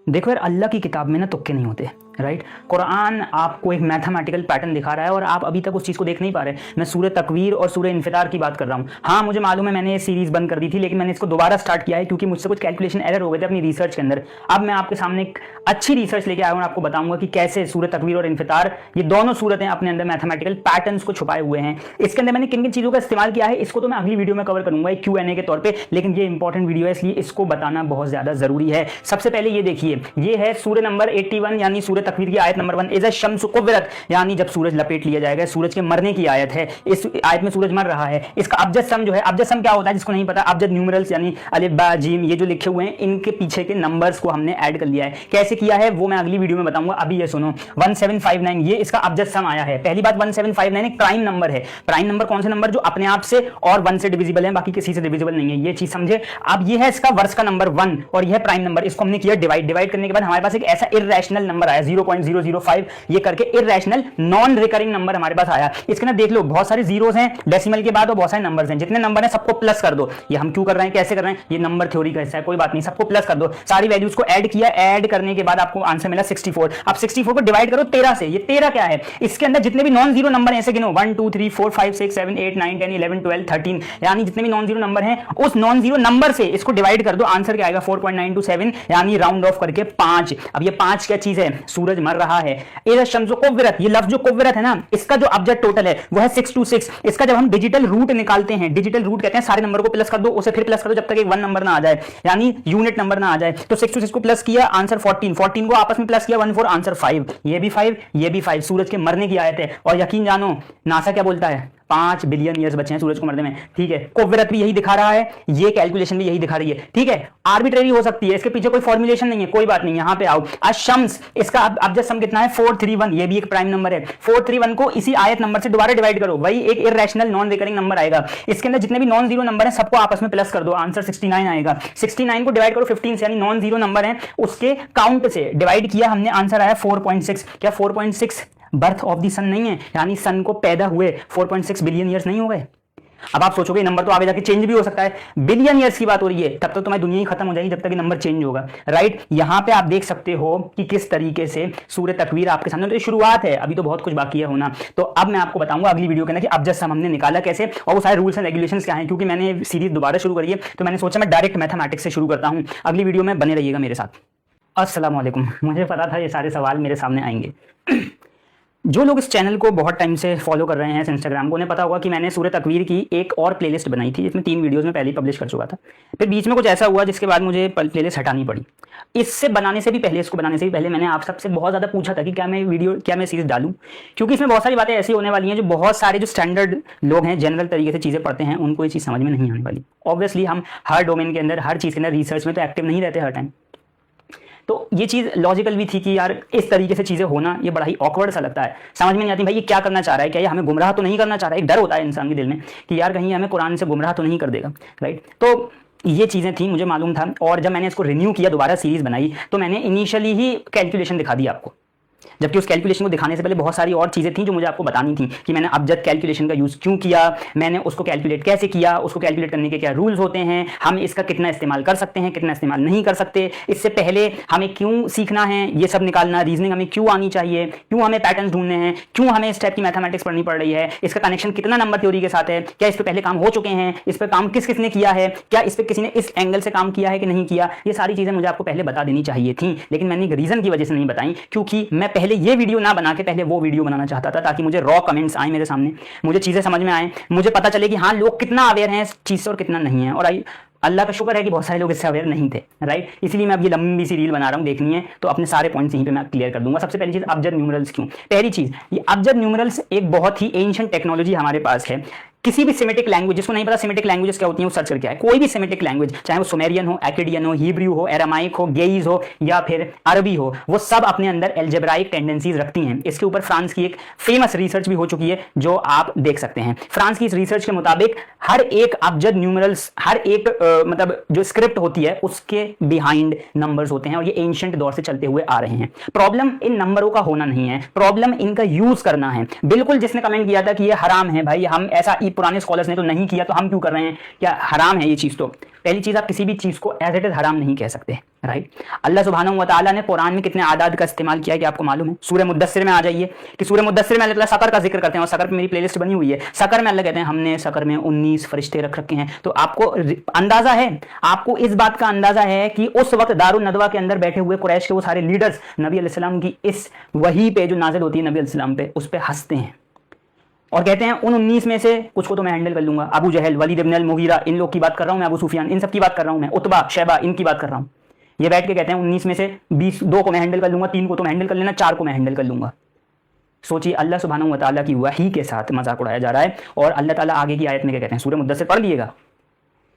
देखो यार, अल्लाह की किताब में ना तुक्के नहीं होते, राइट। कुरान आपको एक मैथमेटिकल पैटर्न दिखा रहा है और आप अभी तक उस चीज़ को देख नहीं पा रहे। मैं सूरह तकवीर और सूरह इन्फितार की बात कर रहा हूँ। हाँ, मुझे मालूम है मैंने ये सीरीज बंद कर दी थी, लेकिन मैंने इसको दोबारा स्टार्ट किया है क्योंकि मुझसे कुछ कैलकुलेशन एरर हो गए थे अपनी रिसर्च के अंदर। अब मैं आपके सामने एक अच्छी रिसर्च लेके आया हूँ, आपको बताऊंगा कि कैसे सूरह तकवीर और इन्फितार, ये दोनों सूरतें अपने अंदर मैथमेटिकल पैटर्न्स को छुपाए हुए हैं। इसके अंदर मैंने किन किन चीज़ों का इस्तेमाल किया है, इसको तो मैं अगली वीडियो में कवर करूंगा एक Q&A के तौर पर, लेकिन ये इंपॉर्टेंट वीडियो है इसलिए इसको बताना बहुत ज्यादा जरूरी है। सबसे पहले ये देखिए, ये है सूरह नंबर 81 यानी सूरह तकवीर की आयत नंबर 1। इज़ा शम्सु कुव्विरत, यानी जब सूरज लपेट लिया जाएगा, सूरज के मरने की आयत है। इस आयत में सूरज मर रहा है। इसका अब्जद सम जो है, अब्जद सम क्या होता है जिसको नहीं पता, अब्जद न्यूमरल्स यानी अलिफ बा जीम, ये जो लिखे हुए हैं इनके पीछे के नंबर्स को हमने ऐड कर लिया है। कैसे किया है वो मैं अगली वीडियो में बताऊंगा। अभी ये सुनो, 1759 ये इसका अब्जद सम आया है। पहली बात, 1759 एक प्राइम नंबर है। प्राइम नंबर कौन से नंबर, जो अपने आप से और 1 से डिविजिबल है, बाकी किसी से डिविजिबल नहीं है, ये चीज समझे। अब ये है इसका वर्स का नंबर 1 और यह प्राइम नंबर, इसको हमने किया डिवाइड करने के बाद हमारे पास एक ऐसा इर्रेशनल नंबर आया 0.005, ये करके इर्रेशनल नॉन रिकरिंग नंबर हमारे पास आया। इसके ना देख लो, बहुत सारे जीरोस हैं डेसिमल के बाद और बहुत सारे नंबर्स हैं। जितने नंबर हैं सबको प्लस कर दो। ये हम क्यों कर रहे हैं, कैसे कर रहे हैं, ये नंबर थ्योरी का हिस्सा है, कोई बात नहीं, सबको प्लस कर दो। सारी वैल्यूज को ऐड किया, ऐड करने के बाद आपको आंसर मिला 64। अब 64 को डिवाइड करो 13 से। ये 13 क्या है, इसके अंदर जितने भी नॉन जीरो नंबर हैं ऐसे गिनो, 1 2 3 4 5 6 7 8 9 10 11 12 13, यानी जितने भी नॉन जीरो नंबर हैं उस नॉन जीरो नंबर से इसको डिवाइड कर दो, आंसर क्या आएगा 4.927, यानी राउंड ऑफ करके 5। अब ये 5 क्या चीज है, सूरज मर रहा है। इज़ा शम्सु कुव्विरत, ये लफ्ज जो कुव्विरत है ना, इसका जो अब्जद टोटल है वो है 626। इसका जब हम डिजिटल रूट निकालते हैं, डिजिटल रूट कहते हैं सारे नंबर को प्लस कर दो, उसे फिर प्लस कर दो जब तक एक 1 नंबर ना आ जाए, यानी यूनिट नंबर ना आ जाए। तो 626 को प्लस किया, आंसर 14, 14 को आपस में प्लस किया 1 4, आंसर 5, ये भी 5, ये भी 5। सूरज के मरने की आयत है। और यकीन जानो नासा क्या बोलता है, 5 बिलियन ईयर्स बचे हैं सूरज को मरने में, ठीक है। कुव्विरत भी यही दिखा रहा है, ये कैलकुलेशन भी यही दिखा रही है, ठीक है। आर्बिट्रेरी हो सकती है, इसके पीछे कोई फॉर्मुलेशन नहीं है, कोई बात नहीं। यहां पे आओ, अशम्स, इसका अब्जद सम कितना है 431, ये भी एक प्राइम नंबर है। 431 को इसी आयत नंबर से दोबारा डिवाइड करो, वही एक इर्रेशनल नॉन रिकरिंग नंबर आएगा। इसके अंदर जितने भी नॉन जीरो नंबर हैं सबको आपस में प्लस कर दो, आंसर 69 आएगा। 69 को डिवाइड करो 15 से, यानी नॉन जीरो नंबर है उसके काउंट से डिवाइड किया हमने, आंसर आया 4.6। क्या 4.6 बर्थ ऑफ द सन नहीं है, यानी सन को पैदा हुए 4.6 बिलियन ईयर्स नहीं हो गए। अब आप सोचोगे नंबर तो आगे जाके चेंज भी हो सकता है, बिलियन ईयर्स की बात हो रही है, तब तक तो तुम्हारी दुनिया ही खत्म हो जाएगी जब तक ये नंबर चेंज होगा, राइट। यहां पे आप देख सकते हो कि किस तरीके से सूरह तकवीर आपके सामने, तो ये शुरुआत है, अभी तो बहुत कुछ बाकी है होना। तो अब मैं आपको बताऊंगा अगली वीडियो के अंदर कि अब्जद सम हमने निकाला कैसे और वो सारे रूल्स एंड रेगुलेशंस क्या हैं। क्योंकि मैंने सीरीज दोबारा शुरू करी है तो मैंने सोचा मैं डायरेक्ट मैथमेटिक्स से शुरू करता हूं। अगली वीडियो में बने रहिएगा मेरे साथ। अस्सलाम वालेकुम। मुझे पता था ये सारे सवाल मेरे सामने आएंगे। जो लोग इस चैनल को बहुत टाइम से फॉलो कर रहे हैं इंस्टाग्राम को, उन्हें पता होगा कि मैंने सूरह तकवीर की एक और प्लेलिस्ट बनाई थी जिसमें 3 वीडियोस में पहले ही पब्लिश कर चुका था। फिर बीच में कुछ ऐसा हुआ जिसके बाद मुझे प्लेलिस्ट हटानी पड़ी। इसको बनाने से भी पहले मैंने आप सबसे बहुत ज़्यादा पूछा था कि क्या मैं सीरीज डालूँ, क्योंकि इसमें बहुत सारी बातें ऐसी होने वाली हैं जो बहुत सारे जो स्टैंडर्ड लोग हैं, जनरल तरीके से चीज़ें पढ़ते हैं, उनको ये चीज़ समझ में नहीं आने वाली। ऑब्वियसली हम हर डोमेन के अंदर, हर चीज़ के अंदर, रिसर्च में तो एक्टिव नहीं रहते हर टाइम। तो ये चीज़ लॉजिकल भी थी कि यार इस तरीके से चीज़ें होना ये बड़ा ही ऑकवर्ड सा लगता है, समझ में नहीं आती भाई ये क्या करना चाह रहा है, क्या ये हमें गुमराह तो नहीं करना चाह रहा है। एक डर होता है इंसान के दिल में कि यार कहीं हमें कुरान से गुमराह तो नहीं कर देगा, राइट। तो ये चीज़ें थी, मुझे मालूम था। और जब मैंने इसको रिन्यू किया, दोबारा सीरीज़ बनाई, तो मैंने इनिशियली ही कैलकुलेशन दिखा दी आपको, जबकि उस कैलकुलेशन को दिखाने से पहले बहुत सारी और चीज़ें थी जो मुझे आपको बतानी थी कि मैंने अब्जद कैलकुलेशन का यूज़ क्यों किया, मैंने उसको कैलकुलेट कैसे किया, उसको कैलकुलेट करने के क्या रूल्स होते हैं, हम इसका कितना इस्तेमाल कर सकते हैं, कितना इस्तेमाल नहीं कर सकते, इससे पहले हमें क्यों सीखना है ये सब निकालना, रीजनिंग हमें क्यों आनी चाहिए, क्यों हमें पैटर्न्स ढूंढने हैं, क्यों हमें इस टाइप की मैथमेटिक्स पढ़नी पड़ रही है, इसका कनेक्शन कितना नंबर थ्योरी के साथ है, क्या इस पर पहले काम हो चुके हैं, इस पर काम किस किसने किया है, क्या इस पर किसी ने इस एंगल से काम किया है कि नहीं किया। ये सारी चीज़ें मुझे आपको पहले बता देनी चाहिए थी, लेकिन मैंने एक रीज़न की वजह से नहीं बताई, क्योंकि मैं पहले ये वीडियो ना बना के पहले वो वीडियो बनाना चाहता था, ताकि मुझे रॉ कमेंट्स आए मेरे सामने, मुझे चीज़ें समझ में आए, मुझे पता चले कि हाँ लोग कितना अवेयर हैं इस चीज़ से और कितना नहीं है। और अल्लाह का शुक्र है कि बहुत सारे लोग इससे अवेयर नहीं थे, राइट। इसलिए मैं अब ये लंबी सी रील बना रहा हूँ, देखनी है तो अपने सारे पॉइंट्स यहीं पे मैं क्लियर कर दूंगा। सबसे पहली चीज़, अब्जद न्यूमरल्स क्यों। पहली चीज़, ये अब्जद न्यूमरल्स एक बहुत ही एंशिएंट टेक्नोलॉजी हमारे पास है। किसी भी सेमेटिक लैंग्वेज, जिसको नहीं पता सेमेटिक लैंग्वेजेस क्या होती हैं, वो सर्च करके आए। कोई भी सेमेटिक लैंग्वेज, चाहे वो सुमेरियन हो, एक्केडियन हो, हिब्रू हो, एरामाइक हो, गेइज हो या फिर अरबी हो, वो सब अपने अंदर एल्जेब्राइक टेंडेंसीज रखती हैं। इसके ऊपर फ्रांस की एक फेमस रिसर्च भी हो चुकी है जो आप देख सकते हैं। फ्रांस की इस रिसर्च के मुताबिक हर एक अब्जद न्यूमरल्स, हर एक मतलब जो स्क्रिप्ट होती है उसके बिहाइंड नंबर्स होते हैं और ये एंशिएंट दौर से चलते हुए आ रहे हैं। प्रॉब्लम इन नंबरों का होना नहीं है, प्रॉब्लम इनका यूज करना है। बिल्कुल जिसने कमेंट किया था कि ये हराम है भाई, हम ऐसा कि पुराने स्कॉलर्स ने तो नहीं किया तो हम क्यों कर रहे हैं, क्या हराम है ये चीज़। तो पहली चीज़, आप किसी भी चीज़ को एज इट इज़ हराम नहीं कह सकते, राइट। अल्लाह सुब्हानहू व तआला ने कुरान में कितने आदाद का इस्तेमाल किया है कि आपको मालूम है। सूरह मुद्दस्सिर में आ जाइए कि सूरह मुद्दस्सिर में अल्लाह सकर का जिक्र करते हैं, और सकर पर मेरी प्लेलिस्ट बनी हुई है। सकर में अल्लाह कहते हैं हमने सकर में 19 फरिश्ते रख रखे हैं। तो आपको अंदाजा है, आपको इस बात का अंदाजा है कि उस वक्त दारुन नदवा के अंदर बैठे हुए कुरैश के वो सारे लीडर्स नबी अलैहिस्सलाम की इस वही पे जो नाजिल होती है नबी अलैहिस्सलाम पे, उस पे हंसते हैं और कहते हैं उन 19 में से कुछ को तो मैं हैंडल कर लूंगा। अबू जहल, वलीद इब्न अल मुगीरा, इन लोग की बात कर रहा हूं मैं, अबू सुफियान, इन सब की बात कर रहा हूं मैं, उतबा, शैबा, इनकी बात कर रहा हूं। ये बैठ के कहते हैं 19 में से 20, 2 को मैं हैंडल कर लूंगा, 3 को तो मैं हैंडल कर लेना, 4 को मैं हैंडल कर लूंगा। सोचिए, अल्लाह सुब्हानहू व तआला की वही के साथ मजाक उड़ाया जा रहा है। और अल्लाह ताला आगे की आयत में क्या कहते हैं, सूरह मुद्दस्सिर पढ़ लीजिएगा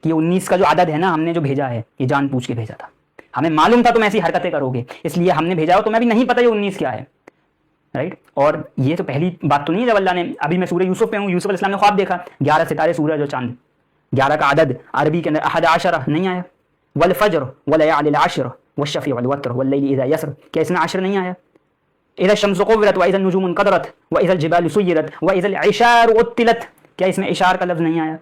कि ये 19 का जो आदद है ना, हमने जो भेजा है ये जान पूछ के भेजा था, हमें मालूम था तुम ऐसी हरकतें करोगे, इसलिए हमने भेजा हो। तुम्हें भी नहीं पता ये 19 क्या है, राइट। और ये तो पहली बात तो नहीं है जब अल्लाह ने, अभी मैं सूरह यूसुफ पे हूँ, यूसुफ अलैहिस्सलाम ने ख्वाब देखा 11 सितारे, सूरज और चांद, 11 का आदद अरबी के अंदर अहद आशरा नहीं आया, वल फज्र वलयालिल अश्र वश्शफ़ी वल वत्र वल्लैलि इज़ा यसर, क्या इसमें अश्र नहीं आया। इज़ा शम्सु कुव्विरत व इज़ा नुजूमुन क़दरत व इज़ा जिबालु सुय्यरत व इज़ा इशारु उत्तिलत, क्या इसमें इशार का लफ्ज़ नहीं आया।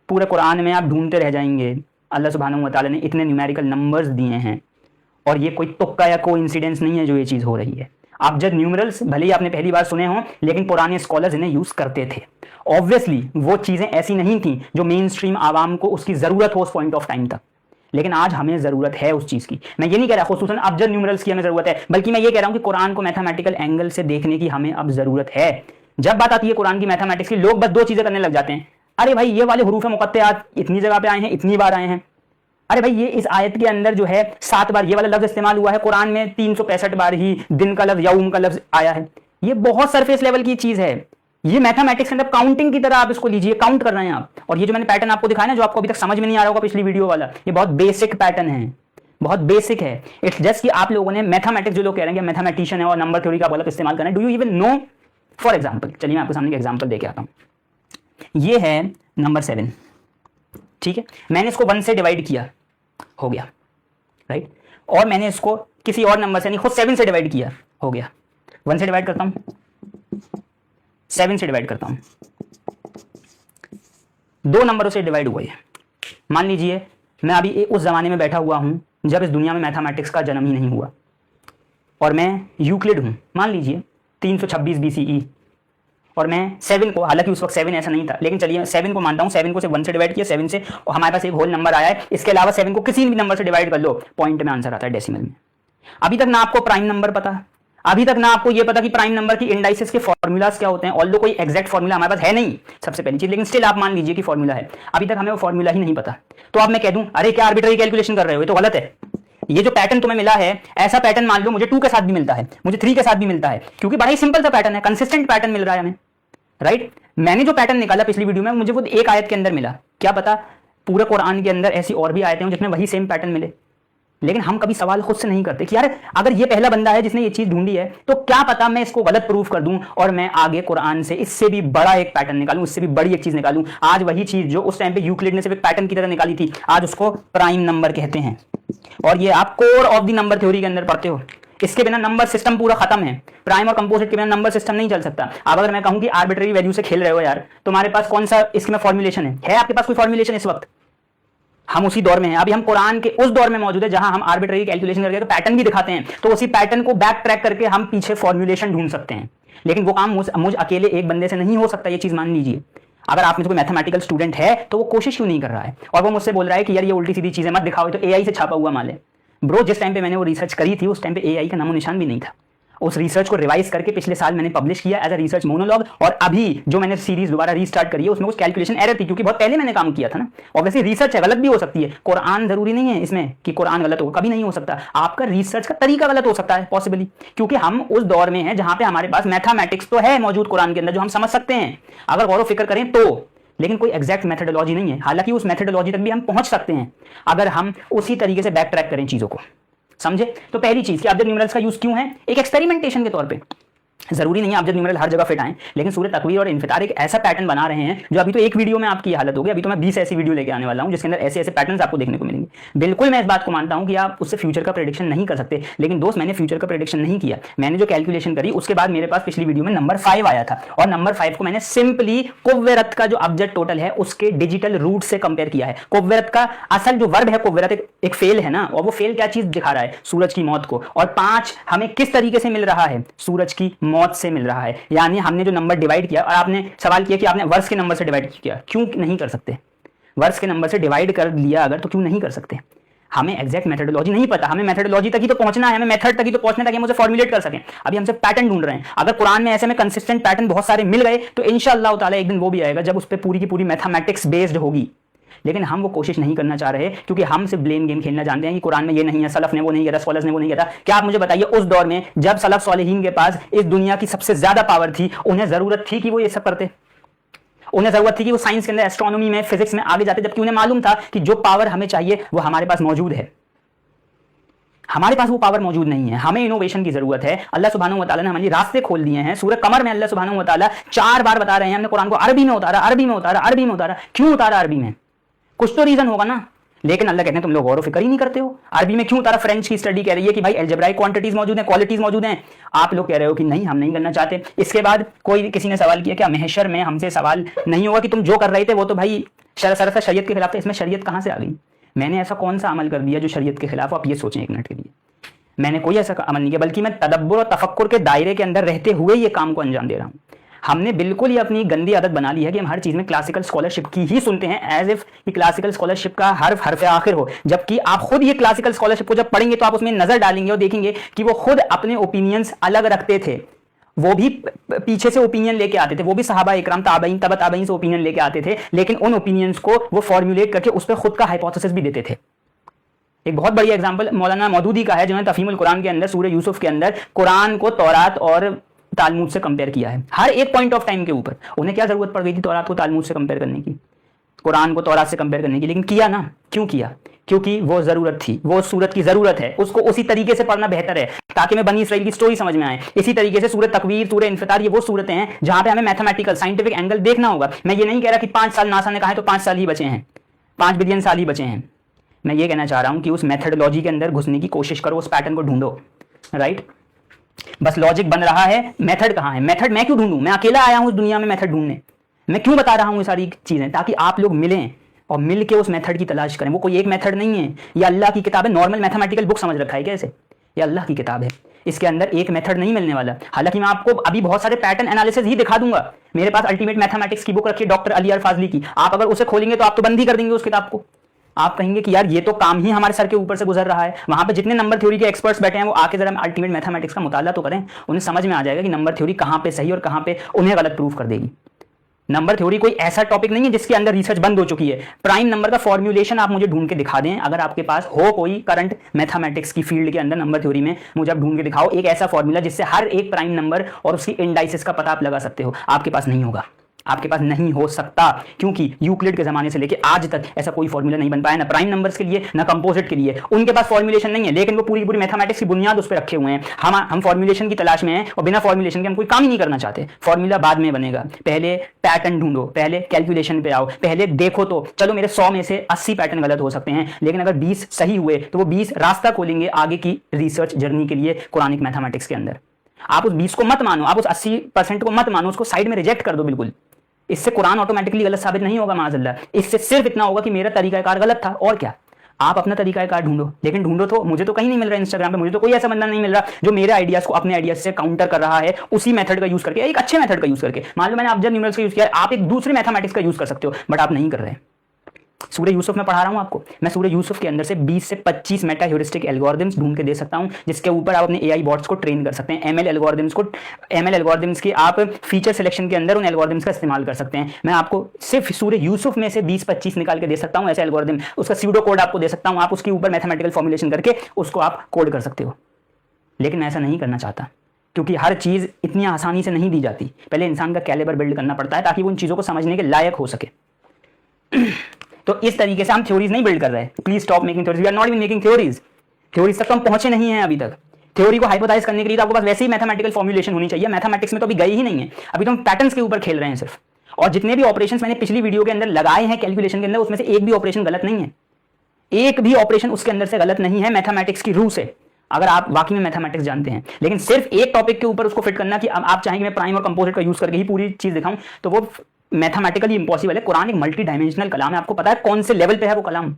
पूरे कुरान में आप ढूंढते रह जाएंगे, अल्लाह सुब्हानहू व तआला ने इतने न्यूमेरिकल नंबर्स दिए हैं, और ये कोई तुक्का या कोइंसिडेंस नहीं है जो ये चीज़ हो रही है। आप जब न्यूमरल्स भले ही आपने पहली बार सुने हों, लेकिन पुराने स्कॉलर्स इन्हें यूज़ करते थे। ऑब्वियसली वो चीज़ें ऐसी नहीं थी जो मेन स्ट्रीम आवाम को उसकी ज़रूरत हो उस पॉइंट ऑफ टाइम तक, लेकिन आज हमें ज़रूरत है उस चीज़ की। मैं ये नहीं कह रहा खुसूसन अब जब न्यूमरल्स की हमें ज़रूरत है, बल्कि मैं ये कह रहा हूँ कि कुरान को मैथमेटिकल एंगल से देखने की हमें अब ज़रूरत है। जब बात आती है कुरान की मैथमेटिक्स की, लोग बस 2 चीज़ें करने लग जाते हैं। अरे भाई ये वाले हुरूफ मुक़त्तआत इतनी जगह पे आए हैं, इतनी बार आए हैं। अरे भाई ये इस आयत के अंदर जो है 7 बार ये वाला लफ्ज़ इस्तेमाल हुआ है, कुरान में 365 बार ही दिन का लफ्ज़ यौम का लफ्ज़ आया है। ये बहुत सरफेस लेवल की चीज़ है। ये मैथमेटिक्स के अंदर काउंटिंग की तरह आप इसको लीजिए, काउंट कर रहे हैं आप। और ये जो मैंने पैटर्न आपको दिखाया ना, जो आपको अभी तक समझ में नहीं आ रहा होगा पिछली वीडियो वाला, ये बहुत बेसिक पैटर्न है, बहुत बेसिक है। इट्स जस्ट कि आप लोगों ने मैथमेटिक्स, जो लोग कह रहे हैं कि मैथमेटिशियन है और नंबर थ्योरी का गलत इस्तेमाल करना है, do you even know. For example, चलिए मैं आपके सामने एक एग्जाम्पल दे के आता हूँ। ये है नंबर 7, ठीक है। मैंने इसको 1 से डिवाइड किया, हो गया, राइट। और मैंने इसको किसी और नंबर से नहीं, खुद 7 से डिवाइड किया, हो गया। 1 से डिवाइड करता हूं, 7 से डिवाइड करता हूं, 2 नंबरों से डिवाइड हुआ है। मान लीजिए मैं अभी उस जमाने में बैठा हुआ हूं जब इस दुनिया में मैथमेटिक्स का जन्म ही नहीं हुआ, और मैं यूक्लिड हूं, मान लीजिए 326 BCE, और मैं 7 को, हालांकि उस वक्त 7 ऐसा नहीं था, लेकिन चलिए 7 को मानता हूं, 7 को सिर्फ 1 से डिवाइड किया, 7 से, और हमारे पास एक होल नंबर आया है। इसके अलावा 7 को किसी भी नंबर से डिवाइड कर लो, पॉइंट में आंसर आता है डेसिमल में। अभी तक ना आपको प्राइम नंबर पता, अभी तक ना आपको ये पता कि प्राइम नंबर की इंडाइसेस के फॉर्मूलाज क्या होते हैं। ऑल्दो कोई एग्जैक्ट फॉर्मूला हमारे पास है नहीं, सबसे पहली चीज, लेकिन स्टिल आप मान लीजिए कि फॉर्मूला है। अभी तक हमें वो फॉर्मूला ही नहीं पता, तो अब मैं कह दूं अरे क्या आर्बिट्ररी कैलकुलेशन कर रहे हो, ये तो गलत है। ये जो पैटर्न तुम्हें मिला है, ऐसा पैटर्न मान लो मुझे 2 के साथ भी मिलता है, मुझे 3 के साथ भी मिलता है, क्योंकि बड़ा ही सिंपल सा पैटर्न है, कंसिस्टेंट पैटर्न मिल रहा है हमें, राइट। मैंने जो पैटर्न निकाला पिछली वीडियो में, मुझे वो एक आयत के अंदर मिला, क्या पता पूरे कुरान के अंदर ऐसी और भी आयतें हों जिसमें वही सेम पैटर्न मिले। लेकिन हम कभी सवाल खुद से नहीं करते कि यार अगर ये पहला बंदा है जिसने ये चीज ढूंढी है, तो क्या पता मैं इसको गलत प्रूफ कर दूं और मैं आगे कुरान से इससे भी बड़ा एक पैटर्न निकालूं, इससे भी बड़ी एक चीज निकालूं। आज वही चीज जो उस टाइम पे यूक्लिड ने सिर्फ एक पैटर्न की तरह निकाली थी, आज उसको प्राइम नंबर कहते हैं। और ये आप core of the number theory के अंदर पढ़ते हो। इसके बिना नंबर सिस्टम पूरा खत्म है। प्राइम और कंपोजिट के बिना नंबर सिस्टम नहीं चल सकता। अब अगर मैं कहूं कि आर्बिट्ररी वैल्यू से खेल रहे हो यार, तुम्हारे पास कौन सा इसमें फॉर्मुलेशन है आपके पास कोई फॉर्मुलेशन इस वक्त? हम उसी दौर में हैं, अभी हम कुरान के उस दौर में मौजूद है जहां हम आर्बिट्ररी कैलकुलेशन करके पैटर्न भी दिखाते हैं, तो उसी पैटर्न को बैक ट्रैक करके हम पीछे फॉर्मुलेशन ढूंढ सकते हैं। लेकिन वो काम मुझ अकेले एक बंदे से नहीं हो सकता, ये चीज मान लीजिए। अगर आप में कोई मैथमेटिकल स्टूडेंट है तो वो कोशिश क्यों नहीं कर रहा है, और वो मुझसे बोल रहा है कि यार ये उल्टी सीधी चीजें मत दिखाओ, तो एआई से छापा हुआ माल है। ब्रो, जिस टाइम पे मैंने वो रिसर्च करी थी उस टाइम पे एआई का नामो निशान भी नहीं था। उस रिसर्च को रिवाइज करके पिछले साल मैंने पब्लिश किया एज अ रिसर्च मोनोलॉग, और अभी जो मैंने सीरीज दोबारा रीस्टार्ट करी है उसमें कुछ कैलकुलेशन एरर थी, क्योंकि बहुत पहले मैंने काम किया था ना। ऑब्वियसली रिसर्च है, गलत भी हो सकती है। कुरान जरूरी नहीं है इसमें कि कुरान गलत होगा, कभी नहीं हो सकता। आपका रिसर्च का तरीका गलत हो सकता है पॉसिबली, क्योंकि हम उस दौर में हैं जहां पे हमारे पास मैथमेटिक्स तो है मौजूद कुरान के अंदर जो हम समझ सकते हैं अगर गौर फिक्र करें तो, लेकिन कोई एग्जैक्ट मेथोडोलॉजी नहीं है। हालांकि उस मेथोडोलॉजी तक भी हम पहुंच सकते हैं अगर हम उसी तरीके से बैक ट्रैक करें चीजों को, समझे। तो पहली चीज कि अब न्यूमरल्स का यूज क्यों है, एक एक्सपेरिमेंटेशन के तौर पे। जरूरी नहीं है आप जब न्यूमेरल हर जगह फिट आए, लेकिन सूरह तकवीर और इन्फितार एक ऐसा पैटर्न बना रहे हैं जो अभी तो एक वीडियो में आपकी हालत होगी। अभी तो मैं 20 ऐसी वीडियो लेके आने वाला हूं जिसके अंदर ऐसे ऐसे पैटर्न्स आपको देखने को मिलेंगे। बिल्कुल मैं इस बात को मानता हूं कि आप उससे फ्यूचर का प्रेडिक्शन नहीं कर सकते, लेकिन दोस्त मैंने फ्यूचर का प्रेडिक्शन नहीं किया। मैंने जो कैलकुलेशन करी उसके बाद मेरे पास पिछली वीडियो में नंबर 5 आया था, और नंबर 5 को मैंने सिंपली कुव्वेरत का जो अब्जद टोटल है उसके डिजिटल रूट से कंपेयर किया है। कुव्वेरत का असल जो वर्ब है कुव्वेरत एक फेल है ना, और वो फेल क्या चीज दिखा रहा है? सूरज की मौत को। और 5 हमें किस तरीके से मिल रहा है? सूरज की मौत से मिल रहा है। यानी हमने जो नंबर डिवाइड किया, और आपने सवाल किया कि आपने वर्ष के नंबर से डिवाइड किया, क्यों नहीं कर सकते? वर्ष के नंबर से डिवाइड कर लिया अगर, तो क्यों नहीं कर सकते? हमें एग्जैक्ट मेथोडोलॉजी नहीं पता, हमें मेथोडोलॉजी तक ही तो पहुंचना है, हमें मेथड तक ही तो पहुंचना है ताकि हम उसे फॉर्मुलेट कर सकें। अभी हम सिर्फ पैटर्न ढूंढ रहे हैं। अगर कुरान में ऐसे में कंसिस्टेंट पैटर्न बहुत सारे मिल गए तो इंशाअल्लाह ताला एक दिन वो भी आएगा जब उस पर पूरी की पूरी मैथमेटिक्स बेस्ड होगी। लेकिन हम वो कोशिश नहीं करना चाह रहे क्योंकि हम सिर्फ ब्लेम गेम खेलना जानते हैं कि कुरान में ये नहीं है, सलफ ने वो नहीं किया था, स्कॉलर्स ने वो नहीं किया था। क्या आप मुझे बताइए, उस दौर में जब सलफ सालिहीन के पास इस दुनिया की सबसे ज्यादा पावर थी, उन्हें जरूरत थी कि वो ये सब करते? उन्हें जरूरत थी कि वो साइंस के अंदर, एस्ट्रोनॉमी में, फिजिक्स में आगे जाते, जबकि उन्हें मालूम था कि जो पावर हमें चाहिए वो हमारे पास मौजूद है। हमारे पास वो पावर मौजूद नहीं है, हमें इनोवेशन की जरूरत है। अल्लाह सुब्हानहू व तआला ने हमारे रास्ते खोल दिए हैं। सूरह कमर में अल्लाह सुब्हानहू व तआला 4 बार बता रहे हैं हमने कुरान को अरबी में उतारा, अरबी में उतारा, अरबी में उतारा। क्यों उतारा अरबी में? कुछ तो रीजन होगा ना। लेकिन अल्लाह कहते हैं तुम लोग गौर फिक्र ही नहीं करते हो। अरबी में क्यों उतारा? फ्रेंच की स्टडी कह रही है कि भाई अलजेब्राइक क्वांटिटीज मौजूद हैं, क्वालिटीज मौजूद हैं। आप लोग कह रहे हो कि नहीं हम नहीं करना चाहते। इसके बाद किसी ने सवाल किया, क्या महशर में हमसे सवाल नहीं होगा कि तुम जो कर रहे थे वो तो भाई सरासर शरीयत के खिलाफ था? इसमें शरीयत कहां से आ गई? मैंने ऐसा कौन सा अमल कर दिया जो शरीयत के खिलाफ? आप ये सोचें एक मिनट के लिए। मैंने कोई ऐसा अमल नहीं किया, बल्कि मैं तदब्बुर और तफक्कुर के दायरे के अंदर रहते हुए ये काम को अंजाम दे रहा हूं। हमने बिल्कुल ही अपनी गंदी आदत बना ली है कि हम हर चीज में क्लासिकल स्कॉलरशिप की ही सुनते हैं, एज इफ कि क्लासिकल स्कॉलरशिप का हर्फ हरफ आखिर हो। जबकि आप खुद ये क्लासिकल स्कॉलरशिप को जब पढ़ेंगे तो आप उसमें नजर डालेंगे और देखेंगे कि वो खुद अपने ओपिनियंस अलग रखते थे। वो भी पीछे से ओपिनियन लेके आते थे, वो भी सहाबा इकराम, ताबईन, तबा ताबईन से ओपिनियन लेके आते थे, लेकिन उन ओपिनियंस को वो फॉर्मुलेट करके उस पर खुद का हाइपोथेसिस भी देते थे। एक बहुत बड़ी एग्जांपल मौलाना मौदूदी का है, जिन्होंने तफहीमुल कुरान के अंदर सूरह यूसुफ के अंदर कुरान को तौरात और तालमुद से कंपेयर किया है। हर एक पॉइंट ऑफ टाइम के ऊपर उन्हें क्या जरूरत पड़ गई थी तौरात को तालमुद से कंपेयर करने की, कुरान को तौरात से कंपेयर करने की, लेकिन किया ना। क्यों किया? क्योंकि वो जरूरत थी, वो सूरत की जरूरत है, उसको उसी तरीके से पढ़ना बेहतर है ताकि मैं बनी इसराइल की स्टोरी समझ में आए। इसी तरीके से सूरह तकवीर, सूरह इन्फितार, ये वो सूरतें हैं जहां पे हमें मैथमेटिकल साइंटिफिक एंगल देखना होगा। मैं ये नहीं कह रहा कि 5 साल नासा ने कहा है तो 5 साल ही बचे हैं, 5 बिलियन साल ही बचे हैं। मैं ये कहना चाह रहा हूं कि उस मेथडोलॉजी के अंदर घुसने की कोशिश करो, उस पैटर्न को ढूंढो। राइट? बस लॉजिक बन रहा है, मेथड कहां है? मेथड मैं क्यों ढूंढूं? मैं अकेला आया हूं इस दुनिया में मेथड ढूंढने। मैं क्यों बता रहा हूं ये सारी चीजें? ताकि आप लोग मिलें और मिल के उस मेथड की तलाश करें। वो कोई एक मेथड नहीं है, ये अल्लाह की किताब है। नॉर्मल मैथमेटिकल बुक समझ रखा है कैसे? ये अल्लाह की किताब है, इसके अंदर एक मेथड नहीं मिलने वाला। हालांकि मैं आपको अभी बहुत सारे पैटर्न एनालिसिस ही दिखा दूंगा। मेरे पास अल्टीमेट मैथमेटिक्स की बुक रखी है डॉक्टर अली फाजली की। आप अगर उसे खोलेंगे तो आप तो बंद ही कर देंगे उस किताब को। आप कहेंगे कि यार ये तो काम ही हमारे सर के ऊपर से गुजर रहा है। वहां पे जितने नंबर थ्योरी के एक्सपर्ट्स बैठे हैं वो आके जरा अल्टीमेट मैथमेटिक्स का मुताला तो करें, उन्हें समझ में आ जाएगा कि नंबर थ्योरी कहां पे सही और कहां पे उन्हें गलत प्रूफ कर देगी। नंबर थ्योरी कोई ऐसा टॉपिक नहीं है जिसके अंदर रिसर्च बंद हो चुकी है। प्राइम नंबर का फॉर्मुलेशन आप मुझे ढूंढ के दिखा दें, अगर आपके पास हो कोई करंट मैथमेटिक्स की फील्ड के अंदर नंबर थ्योरी में, मुझे आप ढूंढ के दिखाओ एक ऐसा फॉर्मूला जिससे हर एक प्राइम नंबर और उसकी इंडाइसिस का पता आप लगा सकते हो। आपके पास नहीं होगा, आपके पास नहीं हो सकता, क्योंकि यूक्लिड के जमाने से लेके आज तक ऐसा कोई फॉर्मूला नहीं बन पाया, ना प्राइम नंबर्स के लिए ना कंपोजिट के लिए। उनके पास फॉर्मुलेशन नहीं है, लेकिन वो पूरी पूरी मैथमेटिक्स की बुनियाद उस पर रखे हुए हैं। हम फॉर्मुलेशन की तलाश में हैं और बिना फॉर्मुलेशन के हम कोई काम ही नहीं करना चाहते। फॉर्मूला बाद में बनेगा, पहले पैटर्न ढूंढो, पहले कैलकुलेशन पे आओ, पहले देखो। तो चलो मेरे 100 में से 80 पैटर्न गलत हो सकते हैं, लेकिन अगर 20 सही हुए तो वो 20 रास्ता खोलेंगे आगे की रिसर्च जर्नी के लिए कुरानिक मैथमेटिक्स के अंदर। आप उस 20 को मत मानो, आप उस 80% को मत मानो, उसको साइड में रिजेक्ट कर दो बिल्कुल। इससे कुरान ऑटोमेटिकली गलत साबित नहीं होगा माज़अल्लाह। इससे सिर्फ इतना होगा कि मेरा तरीकाकार गलत था, और क्या। आप अपना तरीकाकार ढूंढो, लेकिन ढूंढो तो मुझे तो कहीं नहीं मिल रहा है। इंस्टाग्राम पे मुझे तो कोई ऐसा बंदा नहीं मिल रहा जो मेरे आइडियाज को अपने आइडियाज से काउंटर कर रहा है, उसी मेथड का यूज करके, एक अच्छे मेथड का यूज करके। मान लो मैंने अब्जद न्यूमेरिकल्स का यूज किया, आप एक दूसरे मैथमेटिक्स का यूज कर सकते हो, बट आप नहीं कर रहे। सूरह यूसुफ में पढ़ा रहा हूं आपको, मैं सूरह यूसुफ के अंदर से 20 से 25 मेटा ह्यूरिस्टिक एल्गोरिथम्स ढूंढ के दे सकता हूं, जिसके ऊपर आप अपने एआई बॉट्स को ट्रेन कर सकते हैं। एमएल एल्गोरिथम्स की आप फीचर सिलेक्शन के अंदर उन एल्गोरिथम्स का इस्तेमाल कर सकते हैं। मैं आपको सिर्फ सूरह यूसुफ में से 20-25 निकाल के दे सकता हूं ऐसे एल्गोरिथम, उसका स्यूडो कोड आपको दे सकता हूं, आप उसके ऊपर मैथमेटिकल फॉर्मुलेशन करके उसको आप कोड कर सकते हो। लेकिन मैं ऐसा नहीं करना चाहता, क्योंकि हर चीज़ इतनी आसानी से नहीं दी जाती। पहले इंसान का कैलिबर बिल्ड करना पड़ता है ताकि वो उन चीज़ों को समझने के लायक हो सके। तो इस तरीके से हम थ्योरीज नहीं बिल्ड कर रहे हैं। Please stop making theories, we are not even making theories. Theories तक तो हम पहुंचे नहीं हैं अभी तक। थ्योरी को हाइपोथेसाइज करने के लिए तो आपके पास वैसे ही मैथमेटिकल फॉर्मुलेशन होनी चाहिए। मैथमेटिक्स में तो अभी गए ही नहीं है, अभी तो हम पैटर्न्स के ऊपर खेल रहे हैं सिर्फ। और जितने भी ऑपरेशंस मैंने पिछली वीडियो के अंदर लगाए हैं कैलकुलेशन के अंदर, उसमें से एक भी ऑपरेशन गलत नहीं है, एक भी ऑपरेशन उसके अंदर से गलत नहीं है मैथमेटिक्स की रूह से, अगर आप वाकई में मैथमेटिक्स जानते हैं। लेकिन सिर्फ एक टॉपिक के ऊपर उसको फिट करना कि आप चाहेंगे मैं प्राइम और कंपोजिट का यूज करके ही पूरी चीज दिखाऊं, तो वो मैथमेटिकली इंपॉसिबल है। कुरान एक मल्टी डायमेंशनल कलाम है, आपको पता है कौन से लेवल पे है वो कलाम।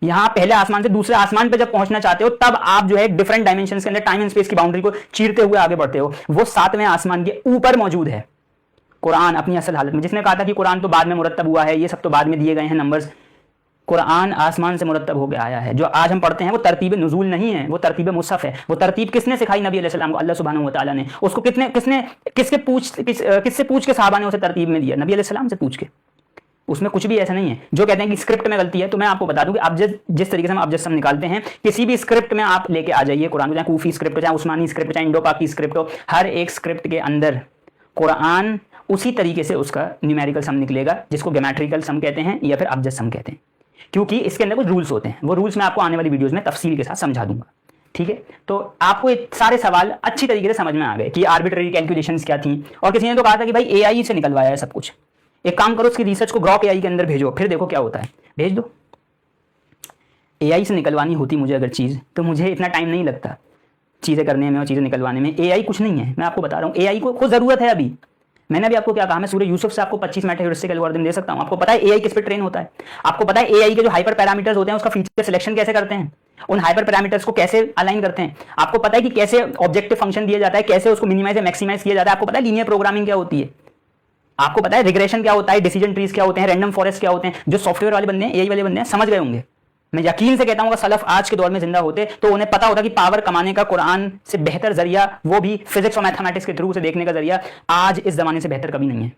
यहां पहले आसमान से दूसरे आसमान पे जब पहुंचना चाहते हो तब आप जो है डिफरेंट डायमेंशन के अंदर टाइम एंड स्पेस की बाउंड्री को चीरते हुए आगे बढ़ते हो। वो 7वें आसमान के ऊपर मौजूद है कुरान अपनी असल हालत में। जिसने कहा था कि कुरान तो बाद में मुरत्तब हुआ है, ये सब तो बाद में दिए गए हैं नंबर्स, कुरान आसमान से मुरत्तब होकर आया है। जो आज हम पढ़ते हैं वो तरतीब नुज़ूल नहीं है, वो तरतीब मुसहफ है। वो तरतीब किसने सिखाई नबी अलैहि सलाम को? अल्लाह सुब्हानहू व तआला ने। उसको किससे पूछ के साहबा ने उसे तरतीब में दिया? नबी अलैहि सलाम से पूछ के। उसमें कुछ भी ऐसा नहीं है। जो कहते हैं कि स्क्रिप्ट में गलती है, तो मैं आपको बता दूं कि अब जिस तरीके से हम अबजद सम निकालते हैं, किसी भी स्क्रिप्ट में आप लेके आ जाइए कुरान को, चाहे कूफी स्क्रिप्ट हो, चाहे उस्मानी स्क्रिप्ट, चाहे इंडो पाक की स्क्रिप्ट हो, हर एक स्क्रिप्ट के अंदर कुरान उसी तरीके से उसका न्यूमेरिकल सम निकलेगा, जिसको ज्योमेट्रिकल सम कहते हैं या फिर अबजद सम कहते हैं। क्योंकि इसके अंदर कुछ रूल्स होते हैं, वो रूल्स मैं आपको आने वाली वीडियोस में तफसील के साथ समझा दूंगा। ठीक है, तो आपको सारे सवाल अच्छी तरीके से समझ में आ गए कि आर्बिट्ररी कैलकुलेशंस क्या थी। और किसी ने तो कहा था कि भाई एआई से निकलवाया है सब कुछ। एक काम करो, उसकी रिसर्च को ग्रॉक एआई के अंदर भेजो, फिर देखो क्या होता है। भेज दो। एआई से निकलवानी होती मुझे अगर चीज़, तो मुझे इतना टाइम नहीं लगता चीज़ें करने में और चीज़ें निकलवाने में। एआई कुछ नहीं है, मैं आपको बता रहा हूँ। एआई को ज़रूरत है अभी। मैंने अभी आपको क्या कहा, मैं सूरह यूसुफ से आपको 25 मिनट ह्यूरिस्टिक एल्गोरिथम दे सकता हूं। आपको पता है एआई किस पे ट्रेन होता है? आपको पता है एआई के जो हाइपर पैरामीटर्स होते हैं उसका फीचर सिलेक्शन कैसे करते हैं, उन हाइपर पैरामीटर्स को कैसे अलाइन करते हैं? आपको पता है कि कैसे ऑब्जेक्टिव फंक्शन दिया जाता है, कैसे उसको मिनिमाइज या मैक्सिमाइज किया जाता है? आपको पता है लीनियर प्रोग्रामिंग क्या होती है? आपको पता है रिग्रेशन क्या होता है, डिसीजन ट्रीज क्या होते हैं, रैंडम फॉरेस्ट क्या होते हैं? जो सॉफ्टवेयर वाले बंदे हैं, एआई वाले बंदे हैं, समझ गए होंगे। मैं यकीन से कहता हूं, अगर सलफ आज के दौर में जिंदा होते तो उन्हें पता होता कि पावर कमाने का कुरान से बेहतर जरिया, वो भी फिजिक्स और मैथमेटिक्स के थ्रू से देखने का जरिया, आज इस जमाने से बेहतर कभी नहीं है।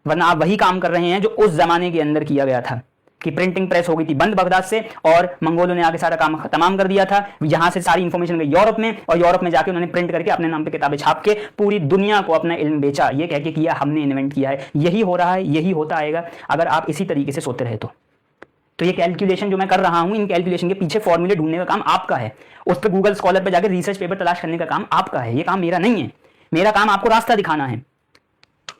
वरना आप वही काम कर रहे हैं जो उस जमाने के अंदर किया गया था कि प्रिंटिंग प्रेस हो गई थी बंद बगदाद से, और मंगोलों ने आके सारा काम तमाम कर दिया था। यहां से सारी इंफॉर्मेशन गई यूरोप में, और यूरोप में जाके उन्होंने प्रिंट करके अपने नाम पे किताबें छाप के पूरी दुनिया को अपना इल्म बेचा, ये कह के किया हमने इन्वेंट किया है। यही हो रहा है, यही होता आएगा अगर आप इसी तरीके से सोते रहे तो ये कैलकुलेशन जो मैं कर रहा हूं, इन कैलकुलेशन के पीछे फॉर्मूले ढूंढने का काम आपका है। उस पर गूगल स्कॉलर पे जाकर रिसर्च पेपर तलाश करने का काम आपका है। ये काम मेरा नहीं है। मेरा काम आपको रास्ता दिखाना है।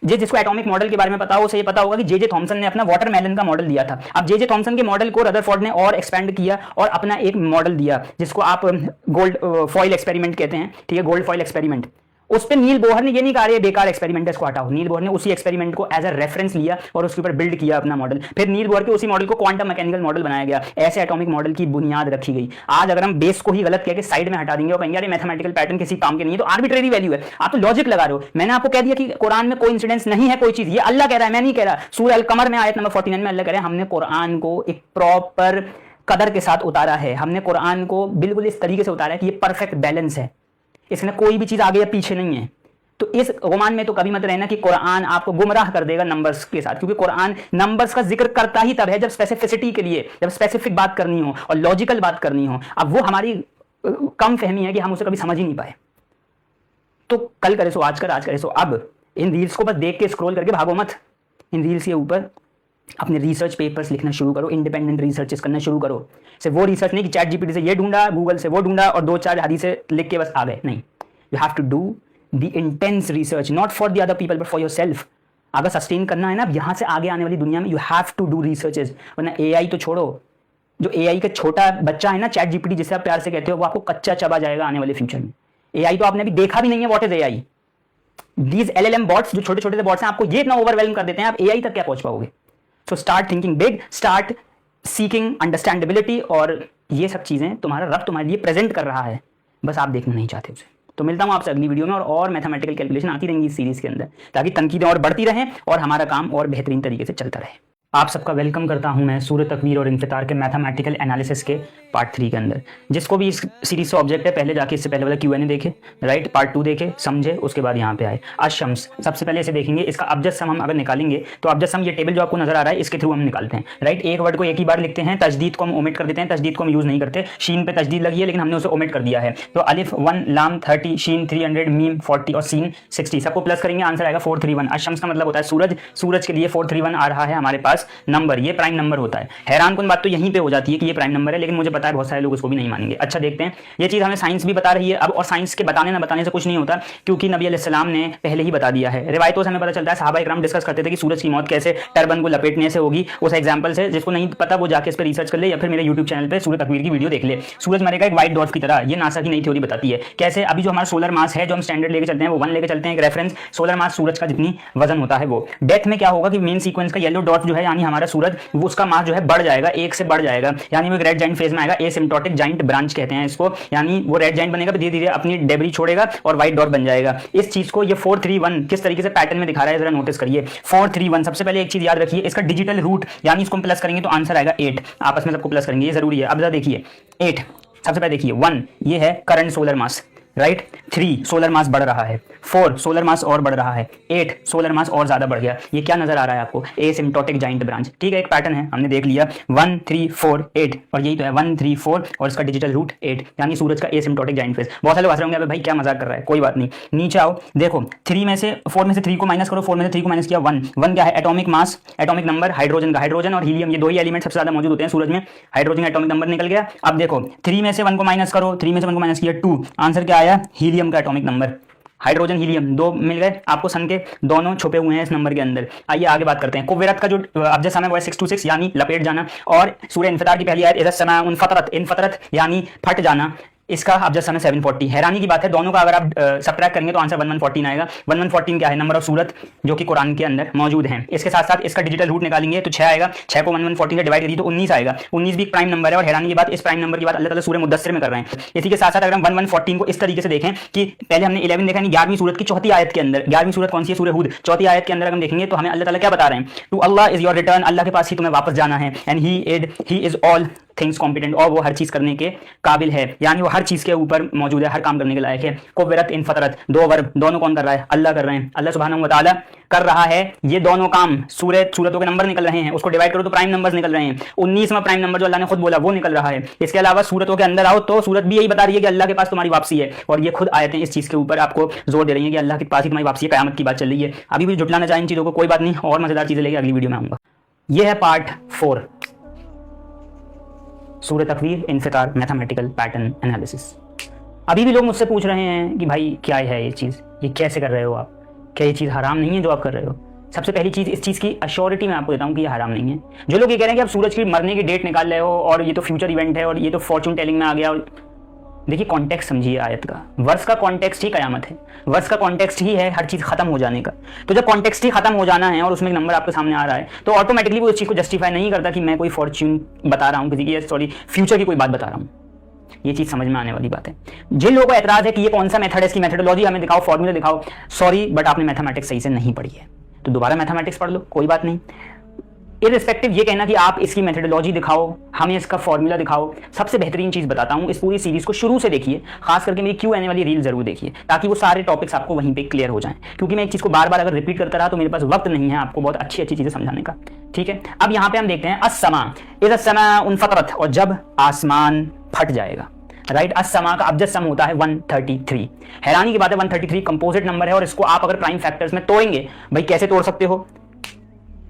जिसको एटॉमिक मॉडल के बारे में पता हो, उसे ये पता होगा कि जे थॉमसन ने अपना वाटरमेलन का मॉडल दिया था। अब जे थॉमसन के मॉडल को रदरफोर्ड ने और एक्सपेंड किया और अपना एक मॉडल दिया, जिसको आप गोल्ड फॉइल एक्सपेरिमेंट कहते हैं। ठीक है, गोल्ड फॉइल एक्सपेरिमेंट। उस पर नील बोहर ने ये नहीं कहा ये बेकार एक्सपेरिमेंट है, इसको हटाओ। नील बोहर ने उसी एक्सपेरिमेंट को एज अ रेफरेंस लिया और उसके ऊपर बिल्ड किया अपना मॉडल। फिर नील बोहर के उसी मॉडल को क्वांटम मैकेनिकल मॉडल बनाया गया। ऐसे एटॉमिक मॉडल की बुनियाद रखी गई। आज अगर हम बेस को ही गलत कह के साइड में हटा देंगे और कहेंगे यार मैथमेटिकल पैटर्न किसी काम के नहीं है, तो आर्बिट्रेरी वैल्यू है। आप तो लॉजिक लगा रहे हो। मैंने आपको कह दिया कि कुरान में कोई इंसिडेंस नहीं है, कोई चीज। ये अल्लाह कह रहा है, मैं नहीं कह रहा। सूरह अल कमर में आयत नंबर 49 में अल्लाह कह रहे हैं हमने कुरान को एक प्रॉपर कदर के साथ उतारा है। हमने कुरान को बिल्कुल इस तरीके से उतारा है कि ये परफेक्ट बैलेंस है, इसमें कोई भी चीज आगे या पीछे नहीं है। तो इस गुमान में तो कभी मत रहना कि कुरान आपको गुमराह कर देगा नंबर्स के साथ, क्योंकि कुरान नंबर्स का जिक्र करता ही तब है जब स्पेसिफिसिटी के लिए, जब स्पेसिफिक बात करनी हो और लॉजिकल बात करनी हो। अब वो हमारी कम फहमी है कि हम उसे कभी समझ ही नहीं पाए। तो कल करे सो आज कर, आज करे सो अब। इन रील्स को बस देख के स्क्रॉल करके भागो मत। इन रील्स के ऊपर अपने रिसर्च पेपर्स लिखना शुरू करो, इंडिपेंडेंट रिसर्चेस करना शुरू करो। सिर्फ वो रिसर्च नहीं कि चैट जीपीटी से ये ढूंढा, गूगल से वो ढूंढा और 2-4 हदीसें लिख के बस आ गए। नहीं, you have to do the intense research not for the other people but for yourself। अगर सस्टेन करना है ना यहां से आगे आने वाली दुनिया में, you have to do researches। वरना एआई तो छोड़ो, जो एआई का छोटा बच्चा है ना चैट जीपीटी जिसे आप प्यार से कहते हो, वो आपको कच्चा चबा जाएगा आने वाले फ्यूचर में। एआई तो आपने अभी देखा भी नहीं है, what is AI. These LLM bots जो छोटे छोटे बॉट्स हैं, आपको ये इतना ओवरवेलम कर देते हैं, आप एआई तक क्या पहुंच पाओगे। So start thinking big, start seeking understandability, और ये सब चीजें तुम्हारा रब तुम्हारे लिए प्रेजेंट कर रहा है, बस आप देखना नहीं चाहते उसे। तो मिलता हूं आपसे अगली वीडियो में, और मैथमेटिकल कैलकुलेशन आती रहेंगी इस सीरीज के अंदर, ताकि तनकीदें और बढ़ती रहें और हमारा काम और बेहतरीन तरीके से चलता रहे। आप सबका वेलकम करता हूं मैं सूरह तकवीर और इन्फितार के मैथमेटिकल एनालिसिस के पार्ट 3 के अंदर। जिसको भी इस सीरीज से ऑब्जेक्ट है, पहले जाके इससे पहले वाला Q&A देखे, राइट, पार्ट 2 देखे, समझे, उसके बाद यहाँ पे आए। अशम्स सबसे पहले इसे देखेंगे। इसका अबजद सम हम अगर निकालेंगे तो अबजद सम, ये टेबल जो आपको नजर आ रहा है, इसके थ्रू हम निकालते हैं, राइट। एक वर्ड को एक ही बार लिखते हैं, तजदीद को हम ओमिट कर देते हैं, तजदीद को हम यूज नहीं करते। शीन पे तजदीद लगी है लेकिन हमने उसे ओमिट कर दिया है। तो अलिफ 1, लाम 30, शीन 300, मीम 40 और सीन 60, सबको प्लस करेंगे, आंसर आएगा 431। अशम्स का मतलब होता है सूरज। सूरज के लिए 431 आ रहा है हमारे पास प्लस नंबर, ये प्राइम नंबर होता है। हैरान कुन बात तो यहीं पे हो जाती है कि ये प्राइम नंबर है, लेकिन मुझे पता है बहुत सारे लोग इसको भी नहीं मानेंगे। अच्छा देखते हैं, ये चीज़ हमें साइंस भी बता रही है अब, और साइंस के बताने ना बताने से कुछ नहीं होता, क्योंकि नबी अलैहिस्सलाम ने पहले ही बता दिया है। रिवायतों से हमें पता चलता है, सहाबा इकराम डिस्कस करते थे कि सूरज की मौत कैसे टर्बन को लपेटने से होगी। उस एग्जाम्पल से, जिसको नहीं पता वो जाके इस पर रिसर्च कर ले, या फिर मेरे यूट्यूब चैनल पर सूरज तकवीर की वीडियो देख ले। सूरज मरेगा एक व्हाइट डॉट की तरह, ये नासा की नई थ्योरी बताती है। कैसे? अभी जो हमारा सोलर मास है, जो हम स्टैंडर्ड लेके चलते हैं, वो 1 लेके चलते हैं, एक रेफरेंस। सोलर मास सूरज का जितनी वजन होता है वो। डेथ में क्या होगा कि मेन सीक्वेंस का येलो डॉट जो है, यानी हमारा सूरज, वो उसका मास जो है बढ़ जाएगा, एक से बढ़ जाएगा, यानी वो एक रेड जाइंट फेज में आएगा। एसिम्प्टोटिक जाइंट ब्रांच कहते हैं इसको, यानी वो रेड जाइंट बनेगा, धीरे धीरे अपनी डेब्री छोड़ेगा और व्हाइट डॉट बन जाएगा। इस चीज को ये 431 किस तरीके से पैटर्न में दिखा रहा है, जरा नोटिस करिए। 431, सबसे पहले एक चीज याद रखिए, इसका डिजिटल रूट, यानी इसको हम प्लस करेंगे तो आंसर आएगा 8। आपस में सबको प्लस करेंगे, ये जरूरी है। अब जरा देखिए 8, सबसे पहले देखिए 1 ये है करंट सोलर मास, राइट। 3 सोलर मास बढ़ रहा है, 4 सोलर मास और बढ़ रहा है, 8 सोलर मास और ज्यादा बढ़ गया। ये क्या नजर आ रहा है आपको? Asymptotic giant branch. ठीक है, एक पैटर्न है, हमने देख लिया। 1 3 4 8, और यही तो है 1 3 4, और इसका डिजिटल रूट 8, यानी सूरज का एसिम्प्टोटिक जाइंट फेज। बहुत सारे लोग हंस रहे होंगे, भाई क्या मजाक कर रहा है, कोई बात नहीं। नीचे आओ, देखो 4 में से 3 को माइनस करो, 4 में से 3 को माइनस किया 1। 1 क्या है? Atomic mass, atomic number hydrogen का। हाइड्रोजन और हीलियम, ये दो ही एलिमेंट सबसे ज्यादा मौजूद होते हैं सूरज में। हाइड्रोजन एटॉमिक नंबर निकल गया। अब देखो 3 में से 1 को माइनस करो, 3 में से 1 को माइनस किया 2, आंसर क्या आया? हीलियम का एटॉमिक नंबर। हाइड्रोजन हीलियम दो मिल गए आपको, सन के दोनों छुपे हुए हैं इस नंबर के अंदर। आइए आगे बात करते हैं। कुव्वेरत का जो अब्जद समय वो है 626, यानी लपेट जाना। और सूरह इन्फितार की पहली आयत इज़ा समा उनफतरत, इनफतरत यानी फट जाना, इसका अब्जद समय 740। हैरानी की बात है, दोनों का अगर आप सबट्रैक्ट करेंगे तो आंसर 1114 आएगा। 1114 क्या है? नंबर ऑफ सूरत जो कि कुरान के अंदर मौजूद हैं। इसके साथ साथ इसका डिजिटल रूट निकालेंगे तो 6 आएगा, 6 को 1114 से डिवाइड करिए तो 19 आएगा। 19 भी एक प्राइम नंबर है, और हैरानी की बात, इस प्राइम नंबर की बात अल्लाह ताला सूरह मुद्दस्सिर में कर रहे हैं। इसी के साथ साथ अगर हम 1114 को इस तरीके से देखें कि पहले हमने 11 देखा, 11वीं सूरत की चौथी आयत के अंदर, 11वीं सूरत कौन सी है? सूरह हूद, चौथी आयत के अंदर हम देखेंगे तो हमें अल्लाह ताला क्या बता रहे हैं? To Allah is your return, अल्लाह के पास ही तुम्हें वापस जाना है। And he is all things competent, और वो हर चीज करने के काबिल है, यानी वो हर चीज के ऊपर मौजूद है, हर काम करने के लायक है। कुव्विरत इनफतरत, दो वर्ब, दोनों कौन कर रहा है? अल्लाह कर रहे हैं, अल्लाह सुब्हानहू व तआला कर रहा है ये दोनों काम। सूरतों के नंबर निकल रहे हैं, उसको डिवाइड करो तो प्राइम नंबर्स निकल रहे हैं। 19वां प्राइम नंबर जो अल्लाह ने खुद बोला वो निकल रहा है। इसके अलावा सूरतों के अंदर आओ तो सूरत भी यही बता रही है कि अल्लाह के पास तुम्हारी वापसी है, और ये खुद आयतें इस चीज के ऊपर आपको जोर दे रही है कि अल्लाह के पास ही तुम्हारी वापसी है, क़यामत की बात चल रही है। अभी भी जुटलाना चाहें इन चीजों को, कोई बात नहीं, और मजेदार चीजें लेके अगली वीडियो में आऊंगा। यह है पार्ट 4, सूरह तकवीर, इन्फितार, मैथमेटिकल पैटर्न एनालिसिस। अभी भी लोग मुझसे पूछ रहे हैं कि भाई क्या है ये चीज़, ये कैसे कर रहे हो आप, क्या ये चीज़ हराम नहीं है जो आप कर रहे हो? सबसे पहली चीज़, इस चीज़ की अश्योरिटी मैं आपको देता हूँ कि ये हराम नहीं है। जो लोग ये कह रहे हैं कि आप सूरज की मरने की डेट निकाल रहे हो और ये तो फ्यूचर इवेंट है और ये तो फॉर्चून टेलिंग में आ गया, और देखिए कॉन्टेक्स्ट समझिए आयत का, वर्ष का कॉन्टेक्स्ट ही कयामत है, वर्ष का कॉन्टेक्स्ट ही है हर चीज़ खत्म हो जाने का। तो जब कॉन्टेक्स्ट ही खत्म हो जाना है और उसमें एक नंबर आपके सामने आ रहा है तो ऑटोमेटिकली वो इस चीज़ को जस्टिफाई नहीं करता कि मैं कोई फॉर्च्यून बता रहा हूँ किसी की, सॉरी फ्यूचर की कोई बात बता रहा हूँ। ये चीज़ समझ में आने वाली बात है। जिन लोगों को एतराज़ है कि ये कौन सा मेथड है, इसकी मेथडोलॉजी हमें दिखाओ, फॉर्मूला दिखाओ, सॉरी बट आपने मैथमेटिक्स सही से नहीं पढ़ी है, तो दोबारा मैथमेटिक्स पढ़ लो, कोई बात नहीं। इररिस्पेक्टिव ये कहना कि आप इसकी मेथडोलॉजी दिखाओ, हमें इसका फॉर्मूला दिखाओ, सबसे बेहतरीन चीज़ बताता हूँ, इस पूरी सीरीज़ को शुरू से देखिए, खास करके मेरी Q&A वाली रील जरूर देखिए, ताकि वो सारे टॉपिक्स आपको वहीं पे क्लियर हो जाएं। क्योंकि मैं एक चीज़ को बार बार अगर रिपीट करता रहा तो मेरे पास वक्त नहीं है आपको बहुत अच्छी अच्छी चीज़ें समझाने का। ठीक है, अब यहाँ पे हम देखते हैं अस्समा, इज़ा समा उनफतरत, और जब आसमान फट जाएगा, राइट। अस्समा का अब्जद सम होता है 133। हैरानी की बात है 133 कंपोजिट नंबर है, और इसको आप अगर प्राइम फैक्टर्स में तोड़ेंगे, भाई कैसे तोड़ सकते हो?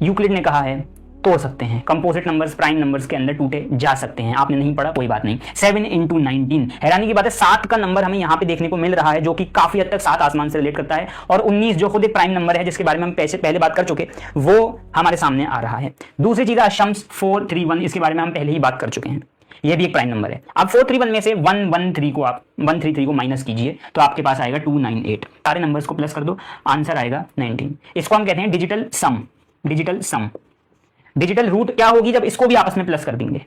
यूक्लिड ने कहा है तोड़ सकते हैं, कंपोजिट नंबर्स प्राइम नंबर्स के अंदर टूटे जा सकते हैं। आपने नहीं पढ़ा कोई बात नहीं। 7 × 19, हैरानी की बात है 7 का नंबर हमें यहाँ पे देखने को मिल रहा है, जो कि काफी हद तक 7 आसमान से रिलेट करता है, और 19 जो खुद एक प्राइम नंबर है जिसके बारे में हम पहले बात कर चुके, वो हमारे सामने आ रहा है। दूसरी चीज है अशम्स 431, इसके बारे में हम पहले ही बात कर चुके हैं, ये भी एक प्राइम नंबर है। अब 431 में से 133 को माइनस कीजिए तो आपके पास आएगा 298। सारे नंबर्स को प्लस कर दो, आंसर आएगा 19। इसको हम कहते हैं डिजिटल सम। डिजिटल सम, डिजिटल रूट क्या होगी जब इसको भी आपस में प्लस कर देंगे।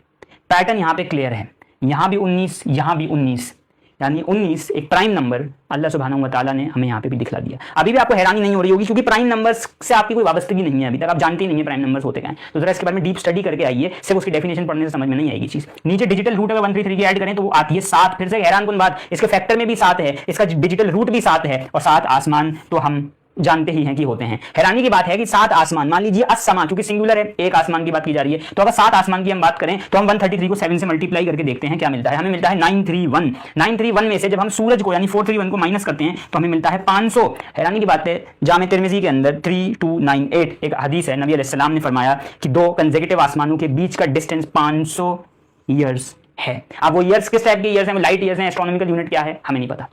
पैटर्न यहाँ पे क्लियर है, यहाँ भी 19, यहाँ भी 19, यानी 19 एक प्राइम नंबर अल्लाह सुब्हानहू व तआला ने हमें यहाँ पे भी दिखला दिया। अभी भी आपको हैरानी नहीं हो रही होगी क्योंकि प्राइम नंबर्स से आपकी कोई वाबस्तगी नहीं है, अभी तक आप जानते ही नहीं है प्राइम नंबर्स होते क्या हैं। तो जरा इसके बारे में डीप स्टडी करके आइए, सिर्फ उसकी डेफिनेशन पढ़ने से समझ में नहीं आएगी चीज। नीचे डिजिटल रूट अगर 133 की ऐड करें तो वो आती है 7। फिर से हैरान कुन बात, इसके फैक्टर में भी 7 है, इसका डिजिटल रूट भी 7 है, और 7 आसमान तो हम जानते ही हैं कि होते हैं। हैरानी की बात है कि 7 आसमान, मान लीजिए अस्समा, क्योंकि सिंगुलर है, एक आसमान की बात की जा रही है, तो अगर 7 आसमान की हम बात करें तो हम 133 को 7 से मल्टीप्लाई करके देखते हैं क्या मिलता है। हमें मिलता है 931। 931 में से जब हम सूरज को यानी 431 को माइनस करते हैं तो हमें मिलता है 500। हैरानी की बात है, जामे तिर्मिज़ी के अंदर 3298 एक हदीस है, नबी अलैहिस्सलाम ने फरमाया कि 2 कंसेक्यूटिव आसमानों के बीच का डिस्टेंस 500 ईयर्स है। अब वो ईयर्स किस टाइप के ईयर्स हैं, लाइट ईयर्स हैं, एस्ट्रोनॉमिकल यूनिट क्या है हमें नहीं पता,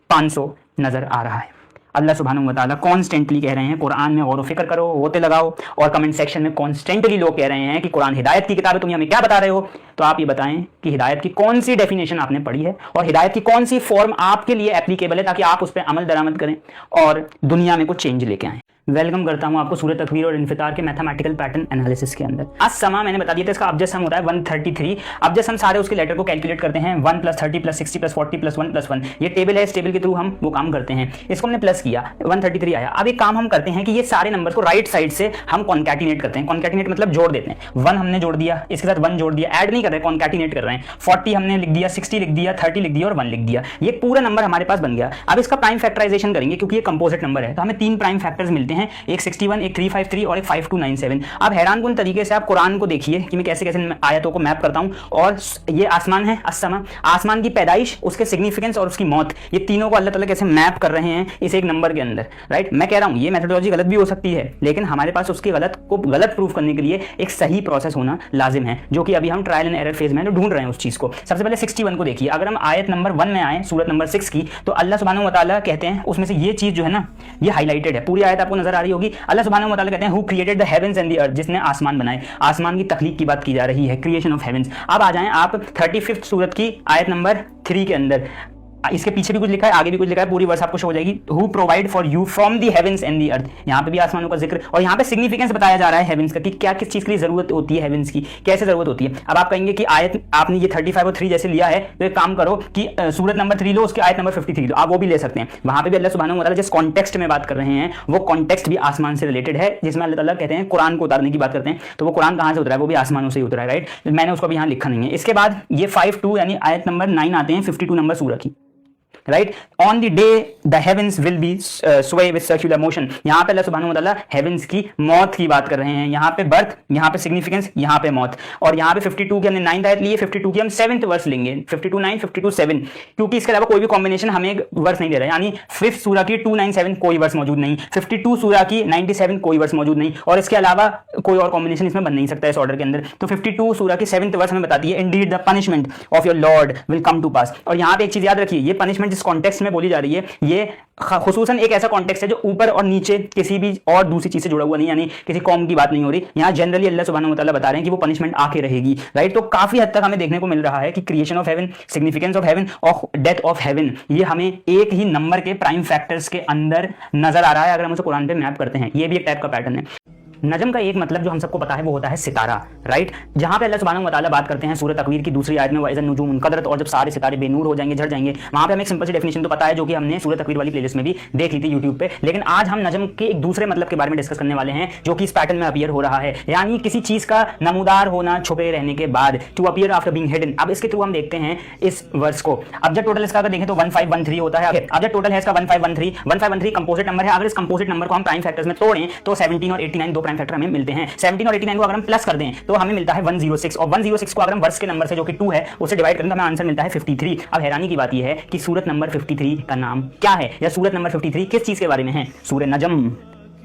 500 नजर आ रहा है। अल्लाह सुब्हानहू व तआला कॉन्स्टेंटली कह रहे हैं कुरान में गौर व फिक्र करो, होते लगाओ, और कमेंट सेक्शन में कॉन्स्टेंटली लोग कह रहे हैं कि कुरान हिदायत की किताब है, तुम हमें क्या बता रहे हो। तो आप ये बताएं कि हिदायत की कौन सी डेफिनेशन आपने पढ़ी है और हिदायत की कौन सी फॉर्म आपके लिए एप्लीकेबल है, ताकि आप उस पर अमल दरामद करें और दुनिया में कुछ चेंज लेके आएं। वेलकम करता हूं आपको सूरह तकवीर और इन्फितार के मैथमेटिकल पैटर्न एनालिसिस के अंदर। अस्समा मैंने बता दिया था, इसका अब्जद सम होता है 133। अब्जद सम सारे उसके लेटर को कैलकुलेट करते हैं, 1 + 30 + 60 + 40 + 1 + 1। ये टेबल है, इस टेबल के थ्रू हम वो काम करते हैं। इसको हमने प्लस किया, 133 आया। अब एक काम हम करते हैं कि ये सारे नंबर्स को राइट साइड से हम कॉन्कैटिनेट करते हैं। कॉन्कैटिनेट मतलब जोड़ देते हैं। 1 हमने जोड़ दिया, इसके साथ 1 जोड़ दिया, ऐड नहीं कर रहे, कॉन्कैटिनेट कर रहे हैं। 40 हमने लिख दिया, 60 लिख दिया, 30 लिख दिया और 1 लिख दिया। ये पूरा नंबर हमारे पास बन गया। अब इसका प्राइम फैक्टराइजेशन करेंगे, क्योंकि ये कंपोजिट नंबर है, तो हमें 3 प्राइम फैक्टर्स मिलते हैं, एक 61, एक 353 और एक 5297। अब हैरानकुन तरीके से आप कुरान को देखिए कि मैं कैसे कैसे आयतों को मैप करता हूं। और ये आसमान है अस्समा, आसमान की पैदाइश, उसके सिग्निफिकेंस और उसकी मौत, ये तीनों को अल्लाह ताला कैसे मैप कर रहे हैं इस एक नंबर के अंदर, राइट। मैं कह रहा हूं ये मेथोडोलॉजी गलत भी हो सकती है, लेकिन हमारे पास उसके गलत को गलत प्रूफ करने के लिए एक सही प्रोसेस होना लाजिम है, जो कि अभी हम ट्रायल एंड एरर फेज में ढूंढ रहे हैं उस चीज को। सबसे पहले 61 को देखिए। अगर हम आयत नंबर 1 में आए, सूरत नंबर 6 की, तो अल्लाह सुब्हानहू व तआला कहते हैं, उसमें से ये चीज जो है ना, ये हाईलाइटेड है, पूरी आयत आपको नजर आ रही होगी। अल्लाह सुब्हानहू व तआला कहते हैं who created the heavens and the earth, जिसने आसमान बनाए। आसमान की तख्लीक की बात की जा रही है, क्रिएशन ऑफ हेवंस। अब आ जाएं आप 35th सूरत की आयत नंबर 3 के अंदर। इसके पीछे भी कुछ लिखा है, आगे भी कुछ लिखा है, पूरी वर्स आपको शो हो जाएगी। Who provide for you from the heavens and the earth, यहाँ पे भी आसमानों का जिक्र, और यहाँ पे सिग्निफिकेंस बताया जा रहा है हेवंस का, कि क्या किस चीज के लिए जरूरत होती है हेवंस की, कैसे जरूरत होती है। अब आप कहेंगे कि आयत आपने ये 35 और 3 जैसे लिया है, तो एक काम करो कि सूरत नंबर 3 लो, उसकी आयत नंबर 53 लो, आप वो भी ले सकते हैं। वहां पे भी अल्लाह सुब्हानहू व तआला जिस कॉन्टेक्स्ट में बात कर रहे हैं, वो कॉन्टेक्स्ट भी आसमान से रिलेटेड है, जिसमें अल्लाह ताला कहते हैं कुरान को उतारने की बात करते हैं। तो वो कुरान कहां से उतरा है, वो भी आसमानों से ही उतरा है, राइट। मैंने उसको भी यहाँ लिखा नहीं है। इसके बाद ये 52 यानी आयत नंबर 9 आते हैं 52 नंबर सूरह की, right. On the day the heavens will be sway with circular motion. यहाँ पे अल्लाह सुब्हानहू व तआला हेवंस की मौत की बात कर रहे हैं। यहाँ पे बर्थ, यहाँ पे सिग्निफिकेंस, यहाँ पे मौत। और यहाँ पे 52 की हमने 9th आयत ली है, 52 की हम 7th वर्स लेंगे, 52 9 52 7, क्योंकि इसके अलावा कोई भी कॉम्बिनेशन हमें एक वर्स नहीं दे रहा है। यानी 5th सूरह की 297 कोई वर्स मौजूद नहीं, 52 सूरह की 97 कोई वर्स मौजूद नहीं, और इसके अलावा कोई और कॉम्बिनेशन इसमें बन नहीं सकता इस ऑर्डर के अंदर। तो 52 सूरह की 7th वर्स हमें बताती है indeed the punishment of your lord will come to pass. और यहाँ पे एक चीज याद रखिए, ये पनिशमेंट जिस कॉन्टेक्स्ट में बोली जा रही है, ये खुसूसन एक ऐसा कॉन्टेक्स्ट है जो ऊपर और नीचे किसी भी और दूसरी चीज से जुड़ा हुआ नहीं, यानी किसी कौम की बात नहीं हो रही। यहाँ जनरली अल्लाह सुब्हानहू व तआला बता रहे हैं कि वो पनिशमेंट आके रहेगी, राइट। तो काफी हद तक हमें देखने को मिल रहा है कि creation of haven, significance of haven और डेथ ऑफ हेवन, ये हमें एक ही नंबर के प्राइम फैक्टर्स के अंदर नजर आ रहा है अगर हम उसे कुरान पे मैप करते हैं। ये भी एक टाइप का पैटर्न है। नजम का एक मतलब जो हम सबको पता है वो होता है सितारा, राइट। जहां पे अल्लाह सुब्हानहू व तआला बात करते हैं सूरह तकवीर की दूसरी आयत में, वइज़न नुजूम उनकदरत, और जब सारे सितारे बेनूर हो जाएंगे, झड़ जाएंगे। वहां पे हमें एक सिंपल सी डेफिनेशन तो पता है, जो कि हमने सूरह तकवीर वाली प्लेलिस्ट में भी देख ली थी यूट्यूब पे। लेकिन आज हम नजम के एक दूसरे मतलब के बारे में डिस्कस करने वाले हैं, जो कि इस पैटर्न में अपीयर हो रहा है, यानी किसी चीज का नमूदार होना, छुपे रहने के बाद, to appear after being hidden. अब इसके थ्रू हम देखते हैं इस वर्स को। अब जब टोटल इसका अगर देखें तो 1513 होता है। अब जब टोटल है इसका 1513 कंपोजिट नंबर है। अगर इस कंपोजिट नंबर को हम प्राइम फैक्टर्स में तोड़ें तो 17 और 89 दो प्राइम फैक्टर हमें मिलते हैं। 17 और 89 को अगर हम प्लस कर दें तो हमें मिलता है 106, और 106 को अगर हम वर्स के नंबर से जो कि 2 है उससे डिवाइड करें तो हमें आंसर मिलता है 53। अब हैरानी की बात यह है कि सूरत नंबर 53 का नाम क्या है, या सूरत नंबर 53 किस चीज के बारे में है? सूरह नजम,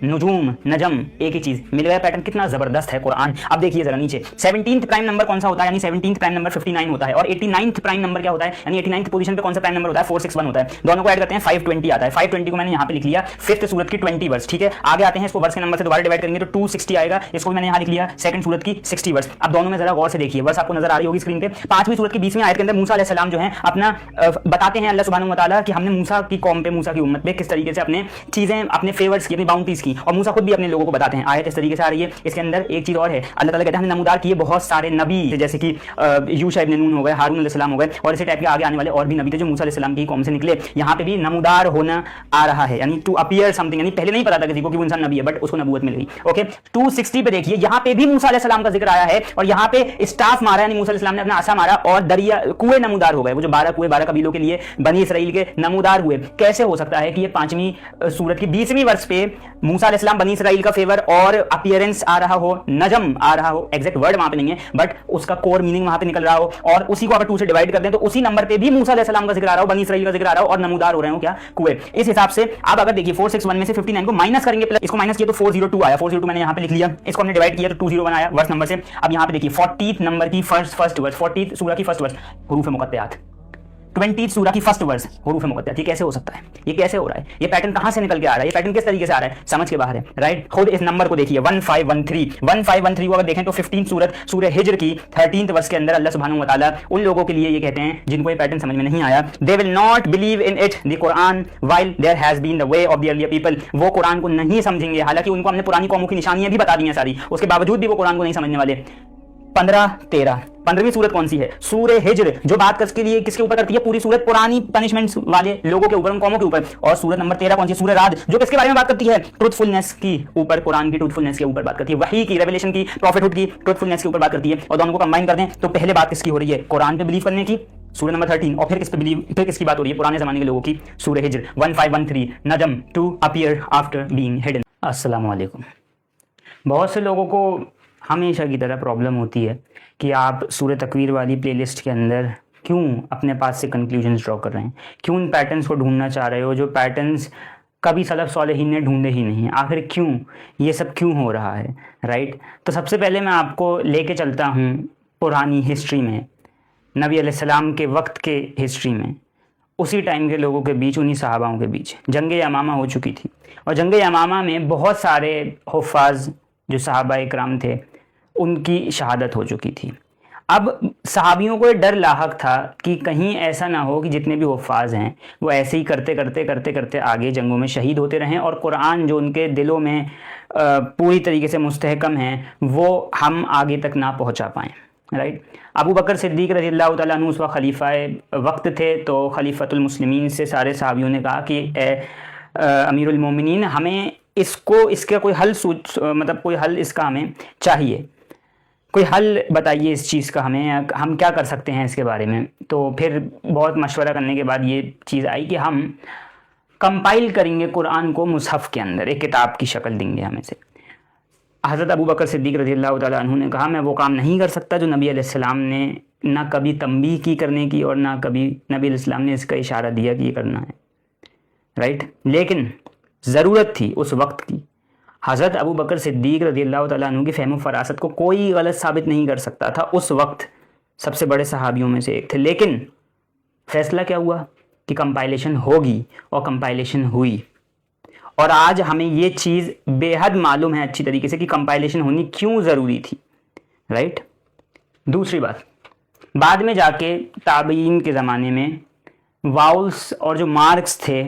नुजूम, नजम, एक ही चीज मिल गया। पैटर्न कितना जबरदस्त है कुरान। अब देखिए जरा नीचे 17th प्राइम नंबर कौन सा होता है, यानी 17th प्राइम नंबर 59 होता है, और 89th प्राइम नंबर क्या होता है, यानी 89th पोजीशन पे कौन सा प्राइम नंबर होता है, 461 होता है। दोनों को ऐड करते हैं 520 आता है। 520 को मैंने यहाँ पे लिख लिया 5th सूरत की 20 वर्स, ठीक है। आगे आते हैं, इसको वर्स के नंबर से दोबारा डिवाइड करेंगे तो 260 आएगा, इसको मैंने यहाँ लिख लिया 2nd सूरत की 60 वर्स। अब दोनों में जरा गौर से देखिए, वर्स आपको नजर आ रही होगी स्क्रीन पे। 5वीं सूरत की 20वीं आयत के अंदर मूसा अलैहि सलाम जो है अपना बताते हैं अल्लाह सुब्हानहू व तआला कि हमने मूसा की कौम पे, मूसा की उम्मत पे किस तरीके से अपने चीजें, अपने फेवर्स की, अपनी बाउंटीज की, नहीं। और मूसा खुद भी अपने लोगों को बताते हैं, आयत इस तरीके से आ रही है। इसके अंदर एक चीज़ और है, अल्लाह ताला कहते हैं हमने नमूदार किए बहुत सारे नबी, जैसे कि यूशा इब्न नून हो गए, हारून अलैहिस्सलाम हो गए, और इसी टाइप के आगे आने वाले और भी नबी थे जो मूसा अलैहिस्सलाम की कौम से निकले। यहाँ पे भी नमूदार होना आ रहा है, यानी टू अपीयर समथिंग, यानी पहले नहीं पता था किसी को कि वो इंसान नबी है, बट उसको नबूवत मिल गई। ओके, 260 पे देखिए, यहाँ पे भी मूसा अलैहिस्सलाम का जिक्र आया है, और यहाँ पे स्टाफ मारा, यानी मूसा अलैहिस्सलाम ने अपना आसा मारा और दरिया कुएं नमूदार हो गए। वो जो 12 कुएं 12 कबीलों के लिए बनी इसराइल के नमूदार हुए। कैसे हो सकता है कि ये 5वीं सूरत की 20वीं वर्ष पे मूसा अलैहिस्सलाम बनी इसराइल का फेवर और अपीयरेंस आ रहा हो, नजम आ रहा हो, एग्जैक्ट वर्ड वहां पे नहीं है बट उसका कोर मीनिंग वहां पे निकल रहा हो, और उसी को अगर 2 से डिवाइड कर दें तो उसी नंबर पे भी मूसा अलैहिस्सलाम का जिक्र आ रहा हो, बनी इसराइल का जिक्र आ रहा हो, और नमूदार हो रहे हो क्या, कुएं। इस हिसाब से आप अगर देखिए 461 में से 59 को माइनस करेंगे, प्लस इसको माइनस किया तो 402 आया। 402 मैंने यहाँ पे लिख लिया, इसको हमने डिवाइड किया तो 201 आया वर्स नंबर से। अब यहाँ पे देखिए 40th नंबर की फर्स्ट वर्स, 40th सूरह की फर्स्ट वर्स, हुरूफ मुक़त्तआत, 20th सूरह की फर्स्ट वर्स, हुरूफ मुक़त्तआत। ये कैसे हो सकता है, ये कैसे हो रहा है, ये पैटर्न कहां से निकल के आ रहा है, ये पैटर्न किस तरीके से आ रहा है, समझ के बाहर है, राइट। खुद इस नंबर को देखिए 1513 को अगर देखें तो 15 सूरत सूरह हिज्र की 13th वर्स के अंदर अल्लाह सुब्हानहू व तआला उन लोगों के लिए ये कहते हैं जिनको ये पैटर्न समझ में नहीं आया, they will not believe in it the Quran while there has been the way of the earlier people. वो कुरान को नहीं समझेंगे, हालांकि उनको हमने पुरानी कौमों की निशानियां भी बता दी हैं सारी, उसके बावजूद भी वो कुरान को नहीं समझने वाले। 15-13 15वीं सूरत कौन सी है, सूरह हिज्र, जो बात करके लिए किसके ऊपर करती है, पूरी सूरत पुरानी पनिशमेंट्स वाले लोगों के ऊपर, उन कौमों के ऊपर। और सूरत नंबर 13 कौन सी, सूरह राद, जो किसके बारे में बात करती है, ट्रूथफुलनेस की ऊपर, कुरान की ट्रूथफुलनेस के ऊपर बात करती है, वही की, रेवलेशन की, प्रॉफिटहुड की ट्रूथफुलनेस के ऊपर बात करती है। और दोनों को कंबाइन कर दें तो पहले बात किसकी हो रही है, कुरान पे बिलीव करने की, सूरह नंबर 13, और फिर किस पे बिलीव, फिर किसकी बात हो रही है, पुराने जमाने के लोगों की, सूरह हिज्र 1513, नजम, to appear after being hidden. अस्सलाम वालेकुम। बहुत से लोगों को हमेशा की तरह प्रॉब्लम होती है कि आप सूरह तकवीर वाली प्लेलिस्ट के अंदर क्यों अपने पास से कंक्लूजन्स ड्रॉ कर रहे हैं, क्यों उन पैटर्न्स को ढूंढना चाह रहे हो जो पैटर्न्स कभी सलफ सालेहीन ने ढूंढे ही नहीं, आखिर क्यों ये सब क्यों हो रहा है, राइट। तो सबसे पहले मैं आपको लेके चलता हूँ पुरानी हिस्ट्री में, नबी अलैहिस्सलाम के वक्त के हिस्ट्री में, उसी टाइम के लोगों के बीच, उन्हीं सहाबाओं के बीच जंग यमामा हो चुकी थी, और जंग यमामा में बहुत सारे हुफ़ाज़ जो सहाबा इकराम थे उनकी शहादत हो चुकी थी। अब सहाबियों को डर लाहक था कि कहीं ऐसा ना हो कि जितने भी हुफ़ाज़ हैं वो ऐसे ही करते करते आगे जंगों में शहीद होते रहें, और कुरान जो उनके दिलों में पूरी तरीके से मुस्तहकम है वो हम आगे तक ना पहुंचा पाएँ, राइट। अबू बकर सिद्दीक़ रज़ियल्लाहु तआला अन्हु उस वक्त खलीफाए वक्त थे, तो खलीफतुल मुस्लिमीन से सारे सहाबियों ने कहा कि अमीरुल मोमिनीन, हमें इसको, इसका कोई हल मतलब कोई हल इसका हमें चाहिए, कोई हल बताइए इस चीज़ का, हमें, हम क्या कर सकते हैं इसके बारे में। तो फिर बहुत मशवरा करने के बाद ये चीज़ आई कि हम कंपाइल करेंगे कुरान को मुसहफ़ के अंदर, एक किताब की शक्ल देंगे हमें से। हज़रत अबू बकर सिद्दीक़ रज़ियल्लाहु तआला अन्हु ने कहा मैं वो काम नहीं कर सकता जो नबी अलैहिस्सलाम ने ना कभी तंबीह की करने की, और ना कभी नबी अलैहिस्सलाम ने इसका इशारा दिया कि ये करना है, राइट। लेकिन ज़रूरत थी उस वक्त की। हज़रत अबू बकर सिद्दीक़ रज़ियल्लाहु तआला अन्हु की फ़हम फ़रासत को कोई गलत साबित नहीं कर सकता था, उस वक्त सबसे बड़े सहाबियों में से एक थे। लेकिन फ़ैसला क्या हुआ कि कंपाइलेशन होगी, और कंपाइलेशन हुई, और आज हमें ये चीज़ बेहद मालूम है अच्छी तरीके से कि कंपाइलेशन होनी क्यों ज़रूरी थी, राइट। दूसरी बात, बाद में जाके ताबीन के ज़माने में वाउल्स और जो मार्क्स थे,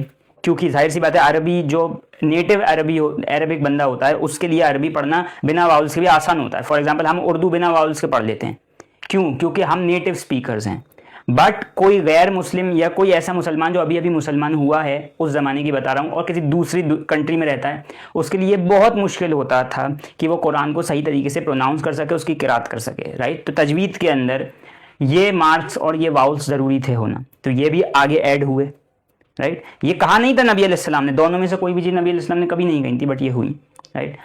क्योंकि जाहिर सी बात है अरबी जो नेटिव अरबिक बंदा होता है उसके लिए अरबी पढ़ना बिना वाउल्स के भी आसान होता है। फॉर एग्जांपल हम उर्दू बिना वाउल्स के पढ़ लेते हैं, क्यों, क्योंकि हम नेटिव स्पीकर्स हैं। बट कोई गैर मुस्लिम या कोई ऐसा मुसलमान जो अभी अभी मुसलमान हुआ है, उस ज़माने की बता रहा हूँ, और किसी दूसरी कंट्री में रहता है, उसके लिए बहुत मुश्किल होता था कि वो कुरान को सही तरीके से प्रोनाउंस कर सके, उसकी किरात कर सके, राइट। तो तजवीद के अंदर ये मार्क्स और ये वाउल्स ज़रूरी थे होना, तो ये भी आगे ऐड हुए, राइट। ये कहा नहीं था नबी अलैहिस्सलाम ने, दोनों में से कोई भी चीज़ नबी अलैहिस्सलाम ने कभी नहीं कही थी, बट ये हुई, राइट।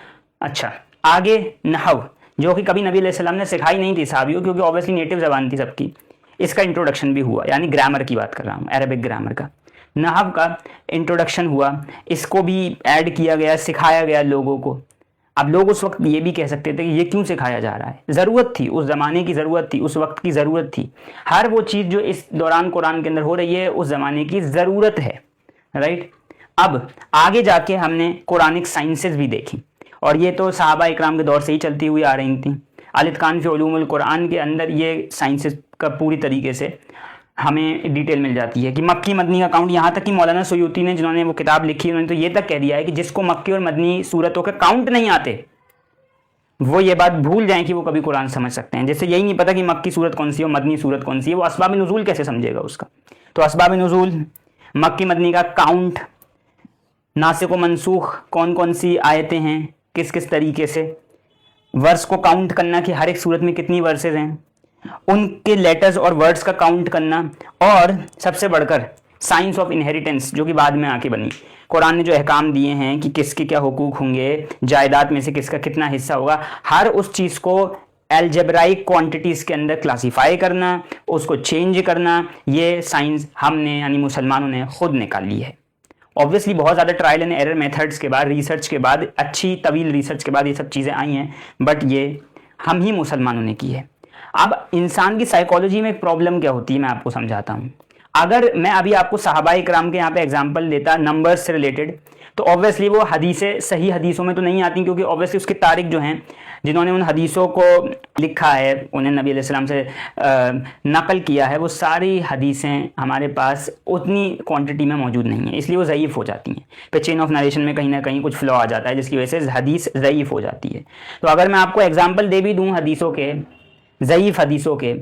अच्छा, आगे नहव, जो कि कभी नबी अलैहिस्सलाम ने सिखाई नहीं थी सहाबियों, क्योंकि ऑब्वियसली नेटिव ज़बान थी सबकी, इसका इंट्रोडक्शन भी हुआ, यानी ग्रामर की बात कर रहा हूँ, अरबिक ग्रामर का, नहव का इंट्रोडक्शन हुआ, इसको भी ऐड किया गया, सिखाया गया लोगों को। अब लोग उस वक्त ये भी कह सकते थे कि ये क्यों सिखाया जा रहा है, ज़रूरत थी, उस ज़माने की ज़रूरत थी, उस वक्त की ज़रूरत थी। हर वो चीज़ जो इस दौरान कुरान के अंदर हो रही है उस ज़माने की ज़रूरत है, राइट। अब आगे जाके हमने कुरानिक साइंसेस भी देखी, और ये तो सहाबा इकराम के दौर से ही चलती हुई आ रही थी। अल इत्कान फ़ी उलूमुल कुरान के अंदर ये साइंसेस का पूरी तरीके से हमें डिटेल मिल जाती है कि मक्की मदनी का काउंट, यहाँ तक कि मौलाना सुयूती ने जिन्होंने वो किताब लिखी उन्होंने तो ये तक कह दिया है कि जिसको मक्की और मदनी सूरतों के काउंट नहीं आते वो ये बात भूल जाएं कि वो कभी कुरान समझ सकते हैं। जैसे यही नहीं पता कि मक्की सूरत कौन सी है, मदनी सूरत कौन सी है, वो असबाब नुज़ूल कैसे समझेगा उसका। तो असबाब नुज़ूल, मक्की मदनी का काउंट, नासिख व मनसूख कौन कौन सी आयतें हैं, किस किस तरीके से, वर्स को काउंट करना कि हर एक सूरत में कितनी वर्सेज हैं, उनके लेटर्स और वर्ड्स का काउंट करना, और सबसे बढ़कर साइंस ऑफ इनहेरिटेंस जो कि बाद में आके बनी। कुरान ने जो अहकाम दिए हैं कि किसके क्या हुकूक होंगे, जायदाद में से किसका कितना हिस्सा होगा, हर उस चीज़ को एल्जेब्राइक क्वांटिटीज़ के अंदर क्लासीफाई करना, उसको चेंज करना, ये साइंस हमने यानी मुसलमानों ने खुद निकाल ली है। ऑब्वियसली बहुत ज़्यादा ट्रायल एंड एरर मेथड्स के बाद, रिसर्च के बाद, अच्छी तवील रिसर्च के बाद ये सब चीज़ें आई हैं, बट ये हम ही मुसलमानों ने की है। अब इंसान की साइकोलॉजी में एक प्रॉब्लम क्या होती है मैं आपको समझाता हूँ। अगर मैं अभी आपको सहाबा इकराम के यहाँ पे एग्जांपल देता नंबर्स से रिलेटेड, तो ऑब्वियसली वो हदीसें सही हदीसों में तो नहीं आती, क्योंकि ऑब्वियसली उसके तारिक जो हैं जिन्होंने उन हदीसों को लिखा है, उन्हें नबी अलैहिस्सलाम से नकल किया है, वो सारी हदीसें हमारे पास उतनी क्वांटिटी में मौजूद नहीं है, इसलिए वो ज़ईफ़ हो जाती हैं। फिर चेन ऑफ नरेशन में कहीं ना कहीं कुछ फ्लॉ आ जाता है जिसकी वजह से हदीस ज़ईफ़ हो जाती है। तो अगर मैं आपको एग्जाम्पल दे भी दूँ हदीसों के, ज़ईफ़ हदीसों के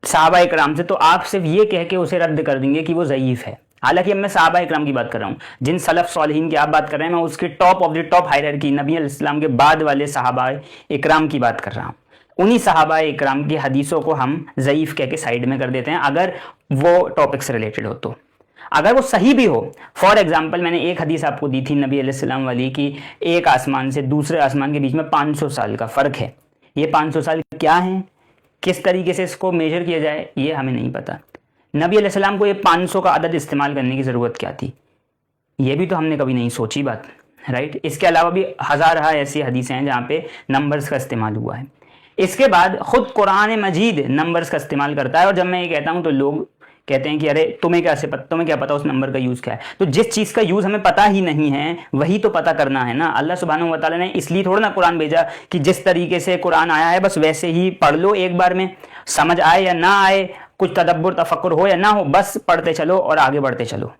सहाबा इकराम से, तो आप सिर्फ ये कह के उसे रद्द कर देंगे कि वो ज़ईफ़ है। हालांकि अब मैं सहाबा इकराम की बात कर रहा हूँ, जिन सलफ़ सालिहीन की आप बात कर रहे हैं, मैं उसके top of the top hierarchy नबी अलैहिस्सलाम के बाद वाले सहाबा इकराम की बात कर रहा हूँ। उन्हीं सहाबा इकराम की हदीसों को हम ज़ईफ़ कह के साइड में कर देते हैं अगर वो टॉपिक से रिलेटेड हो तो। अगर वो सही भी हो, फॉर एग्जाम्पल मैंने एक हदीस आपको दी थी नबी अलैहिस्सलाम वाली कि एक आसमान से दूसरे आसमान के बीच में 500 साल का फ़र्क है। ये 500 साल क्या है, किस तरीके से इसको मेजर किया जाए, ये हमें नहीं पता। नबी अलैहिस्सलाम को ये 500 का अदद इस्तेमाल करने की ज़रूरत क्या थी, ये भी तो हमने कभी नहीं सोची बात, राइट। इसके अलावा भी हज़ार ऐसी हदीसें हैं जहाँ पे नंबर्स का इस्तेमाल हुआ है। इसके बाद ख़ुद कुरान मजीद नंबर्स का इस्तेमाल करता है, और जब मैं ये कहता हूँ तो लोग कहते हैं कि अरे तुम्हें क्या पता उस नंबर का यूज़ क्या है। तो जिस चीज़ का यूज़ हमें पता ही नहीं है वही तो पता करना है ना। अल्लाह सुब्हानहू व तआला ने इसलिए थोड़ा ना कुरान भेजा कि जिस तरीके से कुरान आया है बस वैसे ही पढ़ लो, एक बार में समझ आए या ना आए, कुछ तदब्बुर तफक्कुर हो या ना हो, बस पढ़ते चलो और आगे बढ़ते चलो।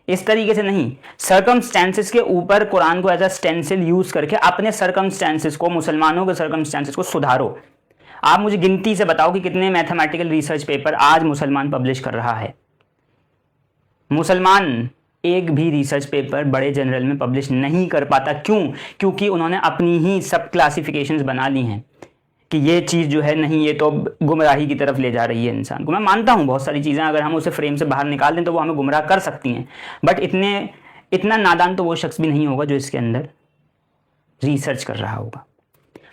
इस तरीके से नहीं, सर्कमस्टेंसेस के ऊपर कुरान को एज अ स्टेंसिल यूज़ करके अपने सर्कमस्टेंसेस को, मुसलमानों के सर्कमस्टेंसेस को सुधारो। आप मुझे गिनती से बताओ कि कितने मैथमेटिकल रिसर्च पेपर आज मुसलमान पब्लिश कर रहा है। मुसलमान एक भी रिसर्च पेपर बड़े जर्नल में पब्लिश नहीं कर पाता। क्यों? क्योंकि उन्होंने अपनी ही सब क्लासिफिकेशंस बना ली हैं कि ये चीज़ जो है नहीं, ये तो गुमराही की तरफ ले जा रही है इंसान को। मैं मानता हूँ बहुत सारी चीज़ें अगर हम उसे फ्रेम से बाहर निकाल दें तो वो हमें गुमराह कर सकती हैं, बट इतना नादान तो वो शख्स भी नहीं होगा जो इसके अंदर रिसर्च कर रहा होगा।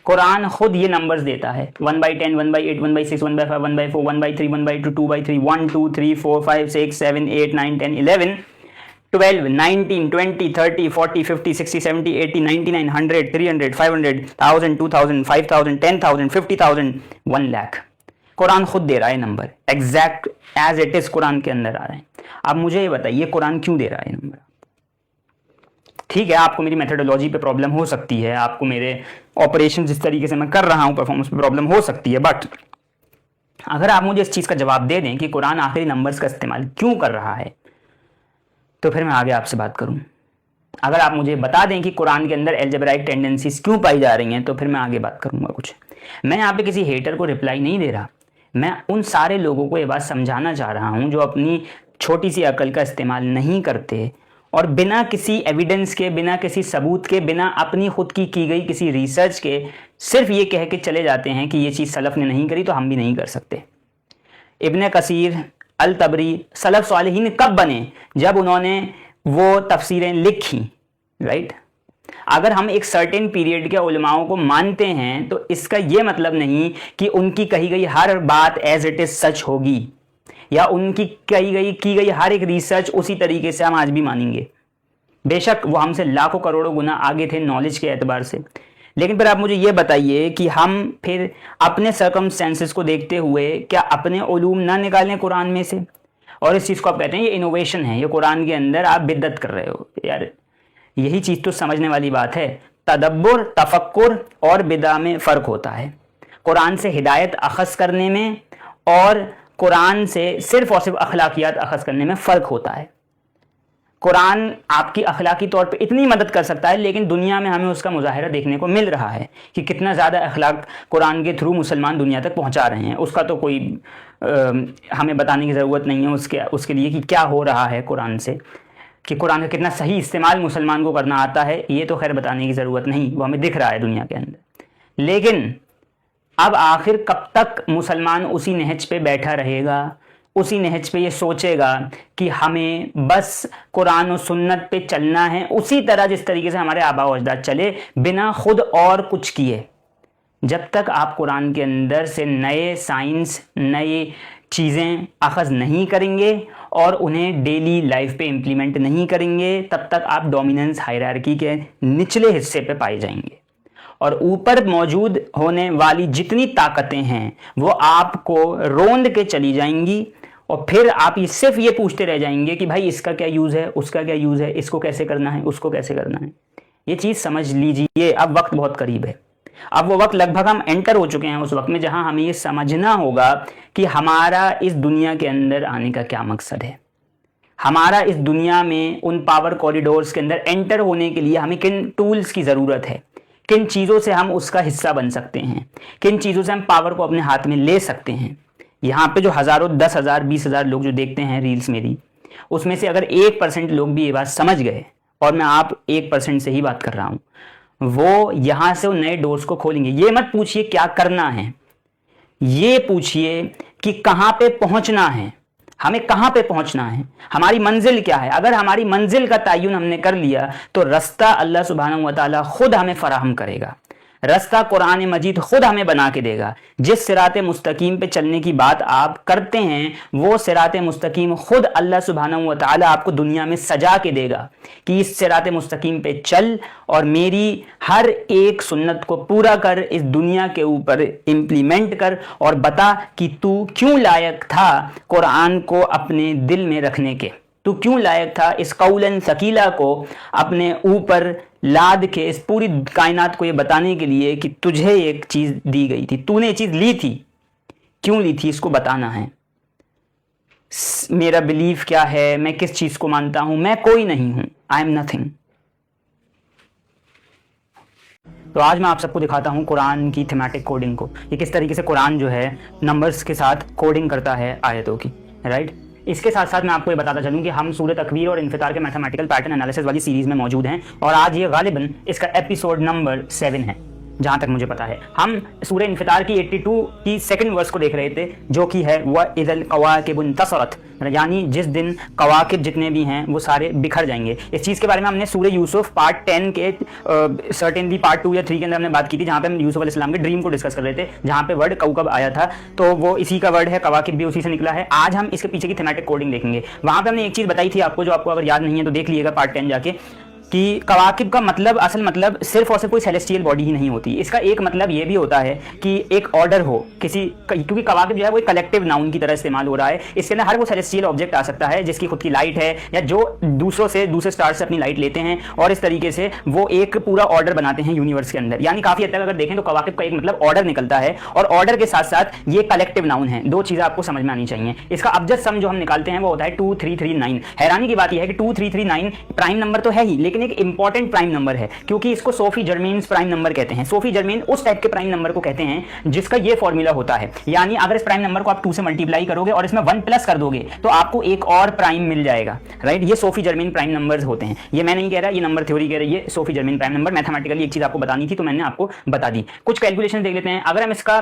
कुरान खुद ये नंबर्स देता है 1/10, 1/8, 1/6, 1/5, 1/4, 1/3, 1/2, 2/3, 1, 2, 3, 4, 5, 6, 7, 8, 9, 10, 11, 12, 19, 20, 30, 40, 50, 60, 70, 80, 99, 100, 300, 500, 1000, 2000, 5000, 10,000, 50,000, 1 लाख। कुरान खुद दे रहा है number, exact as it is Quran के अंदर आ रहे हैं। अब मुझे ये बताइए कुरान क्यों दे रहा है नंबर? ठीक है, आपको मेरी मेथडोलॉजी पे प्रॉब्लम हो सकती है, आपको मेरे ऑपरेशन जिस तरीके से मैं कर रहा हूँ परफॉर्मेंस पे प्रॉब्लम हो सकती है, बट अगर आप मुझे इस चीज़ का जवाब दे दें कि कुरान आखिरी नंबर्स का इस्तेमाल क्यों कर रहा है, तो फिर मैं आगे आपसे बात करूँ। अगर आप मुझे बता दें कि कुरान के अंदर एल्जेब्राइक टेंडेंसीज क्यों पाई जा रही हैं, तो फिर मैं आगे बात करूँगा कुछ। मैं यहाँ पे किसी हेटर को रिप्लाई नहीं दे रहा, मैं उन सारे लोगों को ये बात समझाना चाह रहा हूँ जो अपनी छोटी सी अकल का इस्तेमाल नहीं करते और बिना किसी एविडेंस के, बिना किसी सबूत के, बिना अपनी खुद की गई किसी रिसर्च के सिर्फ ये कह के चले जाते हैं कि ये चीज़ सलफ़ ने नहीं करी तो हम भी नहीं कर सकते। इब्न कसीर, अल तबरी, सलफ़ सालिहीन कब बने? जब उन्होंने वो तफसीरें लिखी, राइट। अगर हम एक सर्टेन पीरियड के उलमाओं को मानते हैं तो इसका ये मतलब नहीं कि उनकी कही गई हर बात एज इट इज़ सच होगी, या उनकी की गई हर एक रिसर्च उसी तरीके से हम आज भी मानेंगे। बेशक वो हमसे लाखों करोड़ों गुना आगे थे नॉलेज के एतबार से, लेकिन फिर आप मुझे ये बताइए कि हम फिर अपने सर्कमस्टेंसेस को देखते हुए क्या अपने उलूम ना निकालें कुरान में से? और इस चीज़ को आप कहते हैं ये इनोवेशन है, ये कुरान के अंदर आप बिद्दत कर रहे हो। यार यही चीज़ तो समझने वाली बात है। तदब्बुर, तफक्कुर और बिदा में फ़र्क होता है। कुरान से हिदायत अखज़ करने में और कुरान से सिर्फ और सिर्फ अखलाकियात अखज़ करने में फ़र्क होता है। कुरान आपकी अखलाकी तौर पे इतनी मदद कर सकता है, लेकिन दुनिया में हमें उसका मुजाहिरा देखने को मिल रहा है कि कितना ज़्यादा अखलाक कुरान के थ्रू मुसलमान दुनिया तक पहुंचा रहे हैं। उसका तो कोई हमें बताने की ज़रूरत नहीं है उसके लिए कि क्या हो रहा है कुरान से, कि कुरान का कितना सही इस्तेमाल मुसलमान को करना आता है, ये तो खैर बताने की ज़रूरत नहीं, वो हमें दिख रहा है दुनिया के अंदर। लेकिन अब आखिर कब तक मुसलमान उसी नहज पे बैठा रहेगा, उसी नहज पे ये सोचेगा कि हमें बस कुरान और सुन्नत पे चलना है उसी तरह जिस तरीके से हमारे आबा व अजदाद चले, बिना खुद और कुछ किए। जब तक आप कुरान के अंदर से नए साइंस, नए चीज़ें अखज़ नहीं करेंगे और उन्हें डेली लाइफ पे इम्प्लीमेंट नहीं करेंगे, तब तक आप डोमिनेंस हायरार्की के निचले हिस्से पे पाए जाएंगे और ऊपर मौजूद होने वाली जितनी ताकतें हैं वो आपको रोंद के चली जाएंगी और फिर आप ये सिर्फ ये पूछते रह जाएंगे कि भाई इसका क्या यूज़ है, उसका क्या यूज़ है, इसको कैसे करना है, उसको कैसे करना है। ये चीज़ समझ लीजिए, अब वक्त बहुत करीब है। अब वो वक्त लगभग हम एंटर हो चुके हैं उस वक्त में जहां हमें ये समझना होगा कि हमारा इस दुनिया के अंदर आने का क्या मकसद है। हमारा इस दुनिया में उन पावर कॉरिडोर्स के अंदर एंटर होने के लिए हमें किन टूल्स की ज़रूरत है, किन चीज़ों से हम उसका हिस्सा बन सकते हैं, किन चीज़ों से हम पावर को अपने हाथ में ले सकते हैं। यहाँ पे जो हज़ारों, 10,000, 20,000 लोग जो देखते हैं रील्स मेरी, उसमें से अगर 1% लोग भी ये बात समझ गए, और मैं आप 1% से ही बात कर रहा हूँ, वो यहाँ से वो नए डोर्स को खोलेंगे। ये मत पूछिए क्या करना है, ये पूछिए कि कहाँ पे पहुँचना है, हमें कहाँ पे पहुँचना है, हमारी मंजिल क्या है। अगर हमारी मंजिल का तयन हमने कर लिया तो रास्ता अल्लाह सुब्हानहू व तआला खुद हमें फराहम करेगा, रास्ता कुरान मजीद खुद हमें बना के देगा। जिस सिराते मुस्तकीम पे चलने की बात आप करते हैं, वो सिराते मुस्तकीम खुद अल्लाह सुब्हानहू व तआला आपको दुनिया में सजा के देगा कि इस सिराते मुस्तकीम पे चल और मेरी हर एक सुन्नत को पूरा कर, इस दुनिया के ऊपर इम्प्लीमेंट कर और बता कि तू क्यों लायक था कुरान को अपने दिल में रखने के, तू क्यों लायक था इस कौलन सकीला को अपने ऊपर लाद के इस पूरी कायनात को ये बताने के लिए कि तुझे एक चीज़ दी गई थी, तूने ये चीज़ ली थी, क्यों ली थी, इसको बताना है। मेरा बिलीफ क्या है, मैं किस चीज़ को मानता हूं, मैं कोई नहीं हूं, आई एम नथिंग। तो आज मैं आप सबको दिखाता हूं कुरान की थीमेटिक कोडिंग को, ये किस तरीके से कुरान जो है नंबर्स के साथ कोडिंग करता है आयतों की, राइट। इसके साथ साथ मैं आपको ये बताता चलूं कि हम सूरह तकवीर और इन्फितार के मैथमेटिकल पैटर्न एनालिसिस वाली सीरीज में मौजूद हैं और आज ये गालिबन इसका एपिसोड नंबर 7 है जहां तक मुझे पता है। हम सूरह इन्फितार की 82 की सेकंड वर्स को देख रहे थे, जो कि है वइज़ल कवाकिब इंतसरत, यानी जिस दिन कवाकिब जितने भी हैं वो सारे बिखर जाएंगे। इस चीज़ के बारे में हमने सूरह यूसुफ पार्ट 10 के सर्टेनली पार्ट 2 या 3 के अंदर हमने बात की थी, जहाँ पे हम यूसुफ अलैहिस्सलाम के ड्रीम को डिस्कस कर रहे थे, जहाँ पे वर्ड कौकब आया था, तो वो इसी का वर्ड है, कवाकिब भी उसी से निकला है। आज हम इसके पीछे की थीमेटिक कोडिंग देखेंगे। वहाँ पे हमने एक चीज़ बताई थी आपको, जो आपको अगर याद नहीं है तो देख लीजिएगा पार्ट 10 जाके, कि कवाकिब का मतलब, असल मतलब सिर्फ और सिर्फ कोई सेलेस्टियल बॉडी ही नहीं होती। इसका एक मतलब ये भी होता है कि एक ऑर्डर हो किसी, क्योंकि कवाकिब जो है वो एक कलेक्टिव नाउन की तरह इस्तेमाल हो रहा है। इसके अंदर हर वो सेलेस्टियल ऑब्जेक्ट आ सकता है जिसकी खुद की लाइट है, या जो दूसरे स्टार से अपनी लाइट लेते हैं और इस तरीके से वो एक पूरा ऑर्डर बनाते हैं यूनिवर्स के अंदर। यानी काफ़ी हद तक अगर देखें तो कवाकिब का एक मतलब ऑर्डर निकलता है, और ऑर्डर के साथ साथ ये कलेक्टिव नाउन है। दो चीज़ें आपको समझ में आनी चाहिए। इसका अबजद सम जो हम निकालते हैं वो होता है 2339। हैरानी की बात यह है कि 2339 प्राइम नंबर तो है ही, लेकिन एक इंपॉर्टेंट प्राइम नंबर है, क्योंकि इसको सोफी जर्मेन्स प्राइम नंबर कहते हैं। सोफी जर्मेन उस टाइप के प्राइम नंबर को कहते हैं जिसका ये फॉर्मूला होता है, यानी अगर इस प्राइम नंबर को आप 2 से मल्टीप्लाई करोगे और इसमें 1 प्लस कर दोगे तो आपको एक और प्राइम मिल जाएगा, राइट। ये सोफी जर्मेन प्राइम नंबर्स होते हैं। ये मैं नहीं कह रहा, ये नंबर थ्योरी कह रही है Sophie Germain prime number. Mathematically एक चीज आपको बतानी थी तो मैंने आपको बता दी। कुछ कैलकुलेशन देख लेते हैं। अगर हम इसका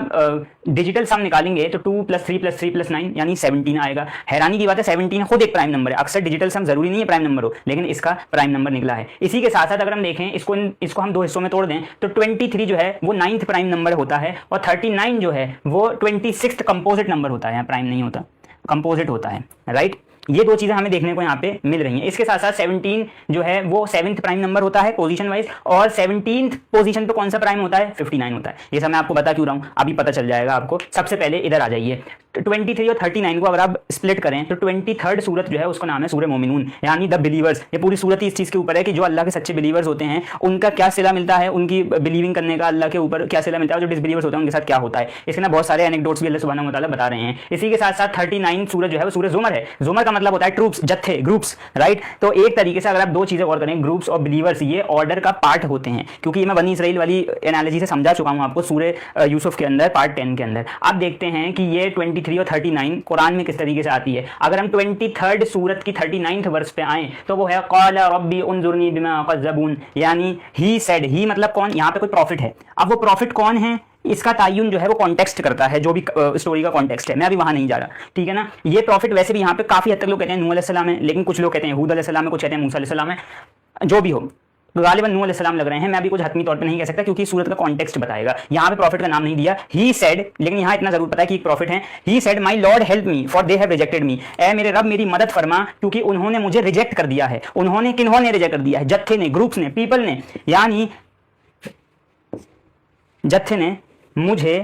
डिजिटल सम निकालेंगे तो 2 + 3 + 3 + 9 यानी 17 आएगा। हैरानी की बात है 17 खुद एक प्राइम नंबर है। अक्सर डिजिटल सम जरूरी नहीं है प्राइम नंबर हो, लेकिन इसका प्राइम नंबर निकला है। इसी के साथ साथ अगर हम देखें इसको हम 2 हिस्सों में तोड़ दें तो 23 जो है वो 9th प्राइम नंबर होता है, और 39 जो है वो 26th कंपोजिट नंबर होता है। यहाँ प्राइम नहीं होता, कंपोजिट होता है, राइट। ये दो चीजें हमें देखने को यहाँ पे मिल रही हैं। इसके साथ साथ 17 जो है वो 7th प्राइम नंबर होता है पोजीशन वाइज, और 17th पोजीशन पे कौन सा प्राइम होता है, 59 होता है। ये सब मैं आपको बता क्यों रहा हूँ, अभी पता चल जाएगा आपको। सबसे पहले इधर आ जाइए, 23 और 39 को अगर आप स्प्लिट करें तो 23rd सूरत जो है उसका नाम है सूरह मोमिनून, यानी द बिलीवर्स। ये पूरी सूरत ही इस चीज के ऊपर है कि जो अल्लाह के सच्चे बिलीवर्स होते हैं उनका क्या सिला मिलता है, उनकी बिलीविंग करने का अल्लाह के ऊपर क्या सिला मिलता है, जो डिसबिलीवर्स होते हैं उनके साथ क्या होता है। इसके ना बहुत सारे एनेक्डोट्स भी अल्लाह सुब्हानहू व तआला बता रहे हैं। इसी के साथ साथ 39 सूरत जो है वो सूरह ज़ुमर है। ज़ुमर का मतलब होता है ट्रूप्स, जत्थे, ग्रुप्स, राइट। तो एक तरीके से अगर आप दो चीजें और करें, ग्रुप्स और बिलीवर्स ये ऑर्डर का पार्ट होते हैं, क्योंकि मैं बनी इसराइल वाली एनालॉजी से समझा चुका हूं आपको सूरह यूसुफ के अंदर पार्ट 10 के अंदर। आप देखते हैं कि ये 23 और 39 कुरान में किस तरीके से आती है। अगर हम 23rd सूरत की 39th वर्स पे आए तो वो है क़ाल रब्बी उन्ज़ुरनी बिमा कज़्ज़बून, यानी ही सेड, ही मतलब कौन, यहाँ पे कोई प्रॉफिट है। अब वो प्रॉफिट कौन है इसका तायुन जो है वो कॉन्टेक्स्ट करता है, जो भी स्टोरी का कॉन्टेक्स्ट है, मैं अभी वहां नहीं जा रहा, ठीक है ना। ये प्रॉफिट वैसे भी यहाँ पे काफी हद तक लोग कहते हैं नूह अलैहिस्सलाम है, लेकिन कुछ लोग कहते हैं हूद अलैहिस्सलाम है, कुछ कहते हैं मूसा अलैहिस्सलाम है, जो भी हो गालिबन नूह अलैहिस्सलाम लग रहे हैं। मैं अभी कुछ हतमी तौर पे नहीं कह सकता क्योंकि सूरत का कॉन्टेक्स्ट बताएगा। यहाँ पे प्रॉफिट का नाम नहीं दिया, ही सेड, लेकिन यहाँ इतना जरूर पता है कि एक प्रॉफिट है। He said my lord help me for they have rejected me, ए मेरे रब मेरी मदद फरमा क्योंकि उन्होंने मुझे रिजेक्ट कर दिया है। उन्होंने किन्होंने रिजेक्ट कर दिया है, जत्थे ने, ग्रुप्स ने, पीपल ने, यानी जत्थे ने मुझे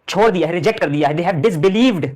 छोड़ दिया है, रिजेक्ट कर दिया है। दे हैव डिसबिलीव्ड,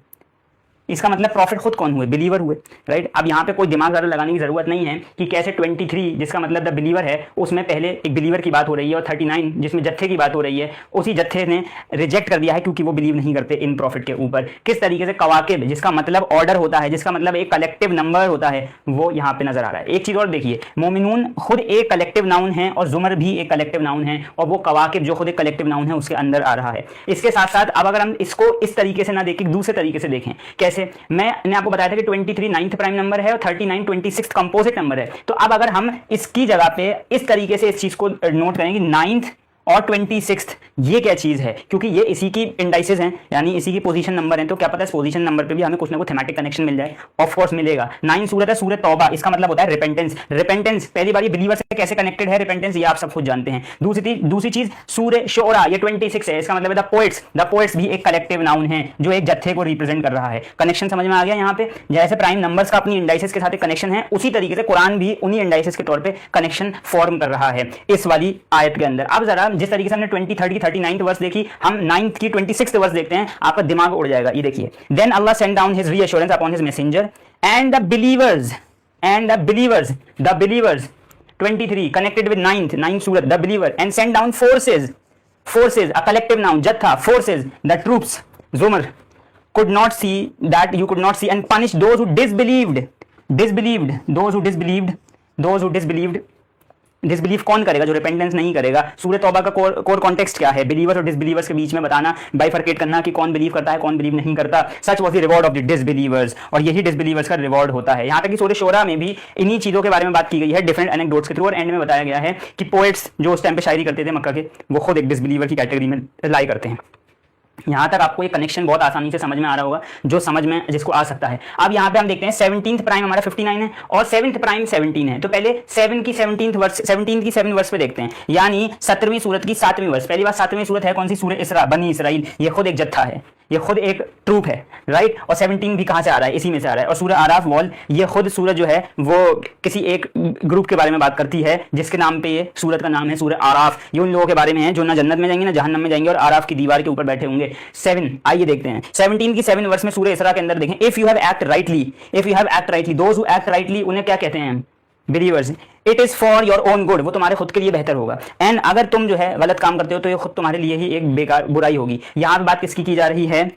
इसका मतलब प्रॉफिट खुद कौन हुए, बिलीवर हुए, राइट। अब यहाँ पे कोई दिमाग ज़्यादा लगाने की जरूरत नहीं है कि कैसे 23 जिसका मतलब द बिलीवर है उसमें पहले एक बिलीवर की बात हो रही है, और 39 जिसमें जत्थे की बात हो रही है, उसी जत्थे ने रिजेक्ट कर दिया है क्योंकि वो बिलीव नहीं करते इन प्रॉफिट के ऊपर। किस तरीके से कवाकिब, जिसका मतलब ऑर्डर होता है, जिसका मतलब एक कलेक्टिव नंबर होता है, वो यहाँ पे नजर आ रहा है। एक चीज और देखिए, मोमिनून खुद एक कलेक्टिव नाउन है और जुमर भी एक कलेक्टिव नाउन है, और वो कवाकिब जो खुद एक कलेक्टिव नाउन है उसके अंदर आ रहा है। इसके साथ साथ अब अगर हम इसको इस तरीके से ना देखें, दूसरे तरीके से देखें, कैसे, मैंने आपको बताया था कि 23 9th प्राइम नंबर है और 39 26th कंपोजिट नंबर है। तो अब अगर हम इसकी जगह पे इस तरीके से इस चीज को नोट करेंगे 9th और 26th, ये क्या चीज है, क्योंकि ये इसी की इंडाइसेस हैं, यानी इसी की पोजीशन नंबर हैं, तो क्या पता है इस पोजीशन नंबर पे भी हमें कुछ ना कुछ थेमेटिक कनेक्शन मिल जाए। ऑफ कोर्स मिलेगा। 9 सूरत है सूरत तौबा, इसका मतलब होता है रिपेंटेंस। रिपेंटेंस पहली बार ये बिलीवर से कैसे कनेक्टेड है रिपेंटेंस, ये आप सब खुद जानते हैं। दूसरी चीज सूरह शोरा, ये 26 है, इसका मतलब है द पोएट्स। द पोएट्स भी एक कलेक्टिव नाउन है जो एक जत्थे को रिप्रेजेंट कर रहा है। कनेक्शन समझ में आ गया यहाँ पे। जैसे प्राइम नंबर्स का अपनी इंडाइसेस के साथ एक कनेक्शन है, उसी तरीके से कुरान भी उन्हीं इंडाइसेस के तौर पर कनेक्शन फॉर्म कर रहा है इस वाली आयत के अंदर। अब जरा जिस तरीके से हमने 23rd की 39th वर्स देखी, हम 9th की 26th वर्स देखते हैं, आपका दिमाग उड़ जाएगा। ये देखिए, then Allah send down his reassurance upon his messenger and the believers 23 connected with 9th सूरत, the believer, and send down forces a collective noun, जत्था, forces, the troops, जुमर, could not see that you could not see and punish those who disbelieved disbelieve कौन करेगा, जो repentance नहीं करेगा। सूरह तौबा का कोर कॉन्टेक्स्ट क्या है, बिलीवर्स और डिसबिलीवर्स के बीच में बताना, बाइफरकेट करना कि कौन बिलीव करता है कौन बिलीव नहीं करता। Such was the reward of the disbelievers, और यही डिसबिलीवर्स का रिवॉर्ड होता है। यहाँ तक कि सूरह शोरा में भी इन्हीं चीजों के बारे में बात की गई है, डिफरेंट एनेक्डोट्स के थ्रू, और एंड में बताया गया है कि पोएट्स जो उस टाइम पे शायरी करते थे मक्का के, वो खुद एक डिसबिलीवर की कैटेगरी में लाई करते हैं। यहाँ तक आपको ये कनेक्शन बहुत आसानी से समझ में आ रहा होगा, जो समझ में जिसको आ सकता है। अब यहाँ पे हम देखते हैं 17th प्राइम हमारा 59 है और 7th प्राइम 17 है। तो पहले 17 की 7 वर्स पे देखते हैं, यानी 17वीं सूरत की 7वीं वर्स। पहली बात 7वीं सूरत है कौन सी, सूरह इसरा, बनी इसराइल। ये खुद एक जत्था है, ये खुद एक ट्रूप है, राइट। और 17 भी कहाँ से आ रहा है, इसी में से आ रहा है। और सूरह आराफ वॉल, ये खुद सूरत जो है वो किसी एक ग्रुप के बारे में बात करती है, जिसके नाम पे ये सूरत का नाम है सूरह आराफ। ये उन लोगों के बारे में है जो ना जन्नत में जाएंगे ना जहन्नम में जाएंगे, और आराफ की दीवार के ऊपर बैठे होंगे। 7, आइए देखते हैं 17 की 7 वर्स में सूरह इसरा के अंदर देखें, if you have act rightly, those who act rightly, उन्हें क्या कहते हैं, believers. It is for your own good, वो तुम्हारे खुद के लिए बेहतर होगा। एंड अगर तुम जो है गलत काम करते हो तो ये खुद तुम्हारे लिए ही एक बेकार बुराई होगी। यहाँ पे बात किसकी की जा रही है,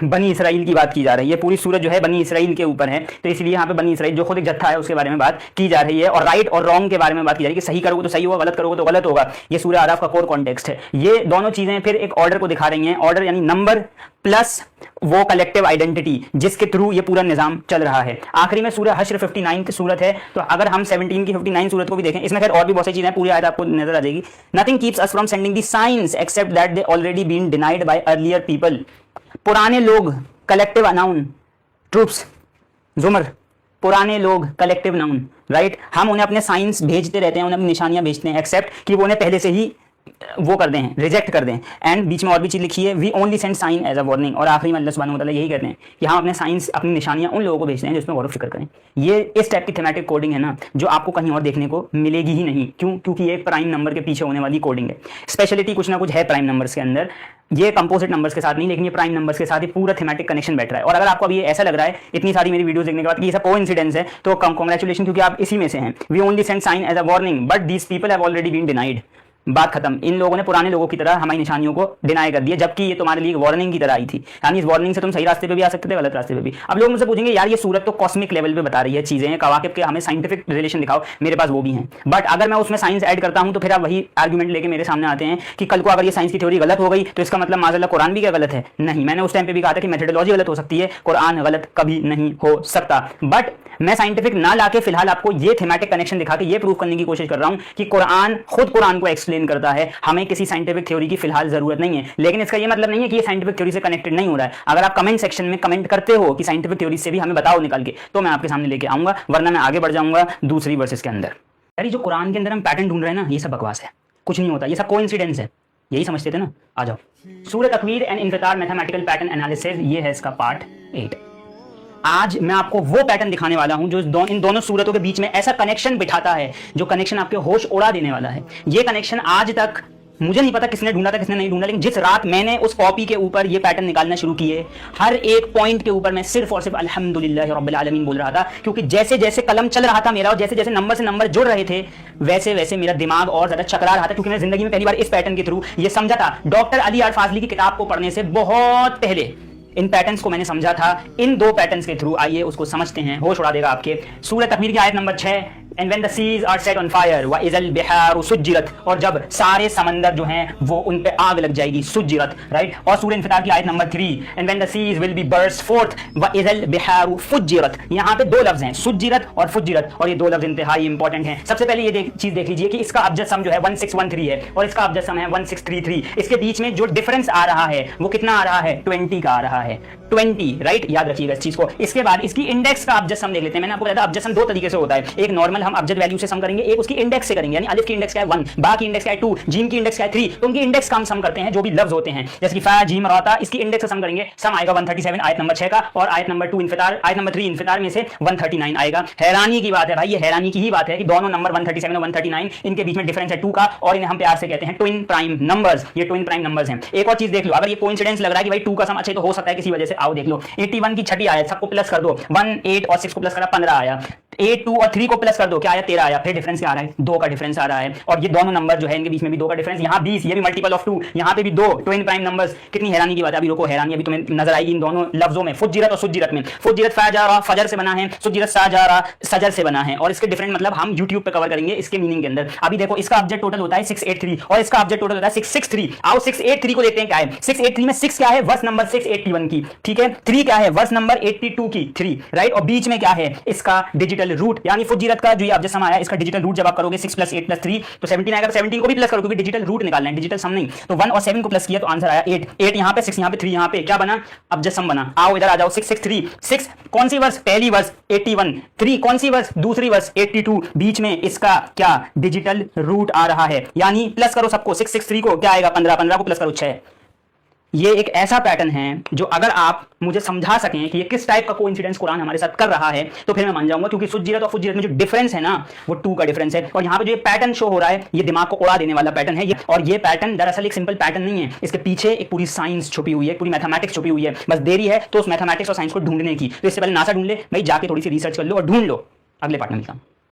बनी इसराइल की बात की जा रही है। पूरी सूरत जो है बनी इसराइल के ऊपर है, तो इसलिए यहाँ पे बनी इसराइल जो खुद एक जत्था है उसके बारे में बात की जा रही है। और राइट और रॉन्ग के बारे में बात की जा रही है कि सही करोगे तो सही होगा, गलत करोगे तो गलत होगा। ये सूरह आराफ का कोर कॉन्टेक्स्ट है। ये दोनों चीजें फिर एक ऑर्डर को दिखा रही हैं, ऑर्डर यानी नंबर प्लस वो कलेक्टिव आइडेंटिटी जिसके थ्रू ये पूरा निजाम चल रहा है। आखिरी में सूरह हश्र 59 सूरत है, तो अगर हम 17 की 59 सूरत को भी देखें, इसमें खैर और भी बहुत सी चीजें हैं, पूरी आयत आपको नजर आ जाएगी। Nothing keeps us from sending the signs except that they already been denied by earlier people. पुराने लोग, कलेक्टिव नाउन, ट्रूप्स, जुमर, पुराने लोग, कलेक्टिव नाउन, राइट। हम उन्हें अपने साइंस भेजते रहते हैं, उन्हें अपनी निशानियां भेजते हैं, एक्सेप्ट कि वो उन्हें पहले से ही वो कर दें, रिजेक्ट कर दें। एंड बीच में और भी चीज़ लिखी है, we only send sign as a warning, और आखिरी में अल्लाह सुब्हानहू व तआला यही कहते हैं कि हम अपने साइंस, अपनी निशानियां उन लोगों को भेजते हैं जो इसमें गौर फिक्र करें। ये इस टाइप की थीमेटिक कोडिंग है ना जो आपको कहीं और देखने को मिलेगी ही नहीं। क्यों? क्योंकि ये एक प्राइम नंबर के पीछे होने वाली कोडिंग है। स्पेशलिटी कुछ ना कुछ है प्राइम नंबर्स के अंदर, ये कंपोजिट नंबर्स के साथ नहीं, लेकिन ये प्राइम नंबर्स के साथ ही पूरा थीमेटिक कनेक्शन बैठ रहा है। और अगर आपको अभी ऐसा लग रहा है इतनी सारी मेरी वीडियोस देखने के बाद कि ये सब कोइंसिडेंस है, तो कांग्रेचुलेशन, क्योंकि आप इसी में से हैं। We only send sign as a warning but these people have already been denied. बात खत्म। इन लोगों ने पुराने लोगों की तरह हमारी निशानियों को डिनाई कर दिया, जबकि ये तुम्हारे लिए वार्निंग की तरह आई थी। यानी इस वार्निंग से तुम सही रास्ते पे भी आ सकते थे, गलत रास्ते पे भी। अब लोग मुझसे पूछेंगे यार ये सूरत तो कॉस्मिक लेवल पे बता रही है चीजें, कवाकिब के, हमें साइंटिफिक रिलेशन दिखाओ। मेरे पास वो भी हैं, बट अगर मैं उसमें साइंस ऐड करता हूं तो फिर आप वही आर्गुमेंट लेके मेरे सामने आते हैं कि कल को अगर ये साइंस की थ्योरी गलत हो गई तो इसका मतलब माज़अल्लाह कुरान भी क्या गलत है? नहीं, मैंने उस टाइम पे भी कहा था कि मेथोडोलॉजी गलत हो सकती है, कुरान गलत कभी नहीं हो सकता। बट मैं साइंटिफिक ना लाके फिलहाल आपको ये थीमेटिक कनेक्शन दिखा के ये प्रूव करने की कोशिश कर रहा हूं कि कुरान खुद कुरान को एक्सप्लेन करता है, हमें किसी साइंटिफिक थ्योरी की फिलहाल जरूरत नहीं है। लेकिन इसका ये मतलब नहीं है कि ये साइंटिफिक थ्योरी से कनेक्टेड नहीं हो रहा है। अगर आप कमेंट सेक्शन में कमेंट करते हो कि साइंटिफिक थ्योरी से भी हमें बताओ निकाल के, तो मैं आपके सामने लेके आऊंगा, वरना मैं आगे बढ़ जाऊंगा दूसरी वर्सेस के अंदर। यार जो कुरान के अंदर हम पैटर्न ढूंढ रहे हैं ना, ये सब बकवास है, कुछ नहीं होता, ये सब कोइंसिडेंस है, यही समझते थे ना। आ जाओ, सूरह तकवीर एंड इन्फितार मैथमेटिकल पैटर्न एनालिसिस, ये है इसका पार्ट 8। आज मैं आपको वो पैटर्न दिखाने वाला हूं जो इन दोनों सूरतों के बीच में ऐसा कनेक्शन बिठाता है जो कनेक्शन आपके होश उड़ा देने वाला है। ये कनेक्शन आज तक मुझे नहीं पता किसने ढूंढा था किसने नहीं ढूंढा, लेकिन जिस रात मैंने उस कॉपी के ऊपर ये पैटर्न निकालना शुरू किए, हर एक पॉइंट के ऊपर मैं सिर्फ और सिर्फ अल्हम्दुलिल्लाह रब्बिल आलमीन बोल रहा था, क्योंकि जैसे जैसे कलम चल रहा था मेरा और जैसे जैसे नंबर से नंबर जुड़ रहे थे, वैसे वैसे मेरा दिमाग और ज्यादा चकरा रहा था। क्योंकि मैं जिंदगी में पहली बार इस पैटर्न के थ्रू ये समझा था। डॉक्टर अली आर फाजली की किताब को पढ़ने से बहुत पहले इन पैटर्न्स को मैंने समझा था। इन दो पैटर्न्स के थ्रू आइए उसको समझते हैं, होश उड़ा देगा आपके। सूरह तकवीर की आयत number 6, and when the seas are set on fire व इज़ल बिहार सुज्जिरत, और जब सारे समंदर जो हैं वो उन पे आग लग जाएगी, सुज्जिरत, राइट। और सूरह इन्फितार की आयत number 3, and when the seas will be burst forth व इज़ल बिहार फुज्जिरत। यहाँ पे दो लफ्ज हैं, सुज्जिरत और फुज्जिरत, और ये दो लफ्ज इंतहाई इंपॉर्टेंट हैं। सबसे पहले ये चीज देख लीजिए कि इसका अब्जद सम जो है 1613 है और इसका अब्जद सम है 1633। इसके बीच में जो डिफरेंस आ रहा है वो कितना आ रहा है? 20 का आ रहा है, 20, राइट। याद रखिएगा इस चीज को। इसके बाद इसकी इंडेक्स का अब्जद सम देख लेते हैं। मैंने आपको बताया था अब्जद सम दो तरीके से होता है, एक नॉर्मल हम अब्जद वैल्यू से सम करेंगे, एक उसकी इंडेक्स से करेंगे। यानी अलिफ की इंडेक्स क्या है 1, बा की इंडेक्स क्या है 2, जीम की इंडेक्स क्या है 3, तो उनकी इंडेक्स का हम सम करते हैं जो भी लफ्ज होते हैं, जैसे कि फा जीम राता, इसकी इंडेक्स से सम करेंगे, सम आएगा 137 आयत नंबर 6 का, और आयत नंबर 2 इन्फितार, आयत नंबर 3 इन्फितार में से 139 आएगा। हैरानी की बात है भाई, ये हैरानी की ही बात है कि दोनों नंबर 137 और 139 इनके बीच में डिफरेंस है 2 का, और इन्हें हम प्यार से कहते हैं ट्विन प्राइम नंबर्स। ये ट्विन प्राइम नंबर्स हैं। एक और चीज देख लो, अगर ये कोइंसिडेंस लग रहा है कि भाई 2 का सम अच्छा तो हो सकता है किसी वजह से, आओ देख लो। 81 की छठी आयत, सबको प्लस कर दो, 1 8 और 6 को प्लस करा 15 आया, 8 2 और 3 को प्लस कर दो, क्या आया 13 आया। फिर डिफरेंस क्या आ रहा है? 2 का डिफरेंस आ रहा है, और ये दोनों नंबर जो है इनके बीच में भी 2 का डिफरेंस। यहाँ 20, ये भी मल्टीपल ऑफ 2, यहाँ पे भी 2 ट्विन प्राइम नंबर्स। कितनी हैरानी की बात है। अभी रुको, हैरानी अभी तुम्हें नजर आएगी इन दोनों लफ्जों में, फुज्जिरत और सुज्जिरत में। फुज्जिरत फाजरा फजर से बना है, सुज्जिरत साजरा सजर से बना है, और इसके डिफरेंट मतलब हम यूट्यूब पे कवर करेंगे इसके मीनिंग के अंदर। अभी देखो, इसका ऑब्जेक्ट टोटल होता है 683 और इसका ऑब्जेक्ट टोटल होता है 663। आओ 683 को देखते हैं क्या है। 683 में 6 क्या है? वर्स नंबर 681 की, ठीक है। 3 क्या है? वर्स नंबर 82 की, 3, राइट। और बीच में क्या है? इसका डिजिटल रूट, यानी फुज्जिरत का जो ये ऑब्जेक्ट सम आया, इसका डिजिटल रूट जब आप करोगे 6 + 8 + 3 तो 17 आएगा। 17 को भी प्लस करो क्योंकि डिजिटल रूट निकालना है, डिजिटल सम नहीं। तो 1 और 7 को प्लस किया तो आंसर आया 8। 8 यहाँ पे, 6 यहाँ पे, 3 यहाँ पे, क्या बना? ऑब्जेक्ट सम बना। आओ इधर आ जाओ। 663, 6 कौन सी वर्स? पहली वर्स 81, 3 कौन सी वर्स? दूसरी वर्स 82, बीच में इसका क्या? डिजिटल रूट आ रहा है, यानी प्लस करो सबको। 663 को क्या आएगा? 15, 15 को प्लस करो 6। ये एक ऐसा पैटर्न है जो अगर आप मुझे समझा सकें कि ये किस टाइप का कोइंसिडेंस कुरान हमारे साथ कर रहा है तो फिर मैं मान जाऊंगा, क्योंकि सुज्जिरत और फुज्जिरत में जो डिफरेंस है ना वो 2 का डिफरेंस है। और यहाँ पे जो ये पैटर्न शो हो रहा है ये दिमाग को उड़ा देने वाला पैटर्न है ये। और ये पैटर्न दरअसल एक सिंपल पैटर्न नहीं है, इसके पीछे एक पूरी साइंस छुपी हुई है, पूरी मैथमेटिक्स छुपी हुई है। बस देरी है तो उस मैथमेटिक्स और साइंस को ढूंढने की। तो इससे पहले नासा ढूंढ ले भाई, जाके थोड़ी सी रिसर्च कर लो और ढूंढ लो। अगले पार्ट में मिलता हूं।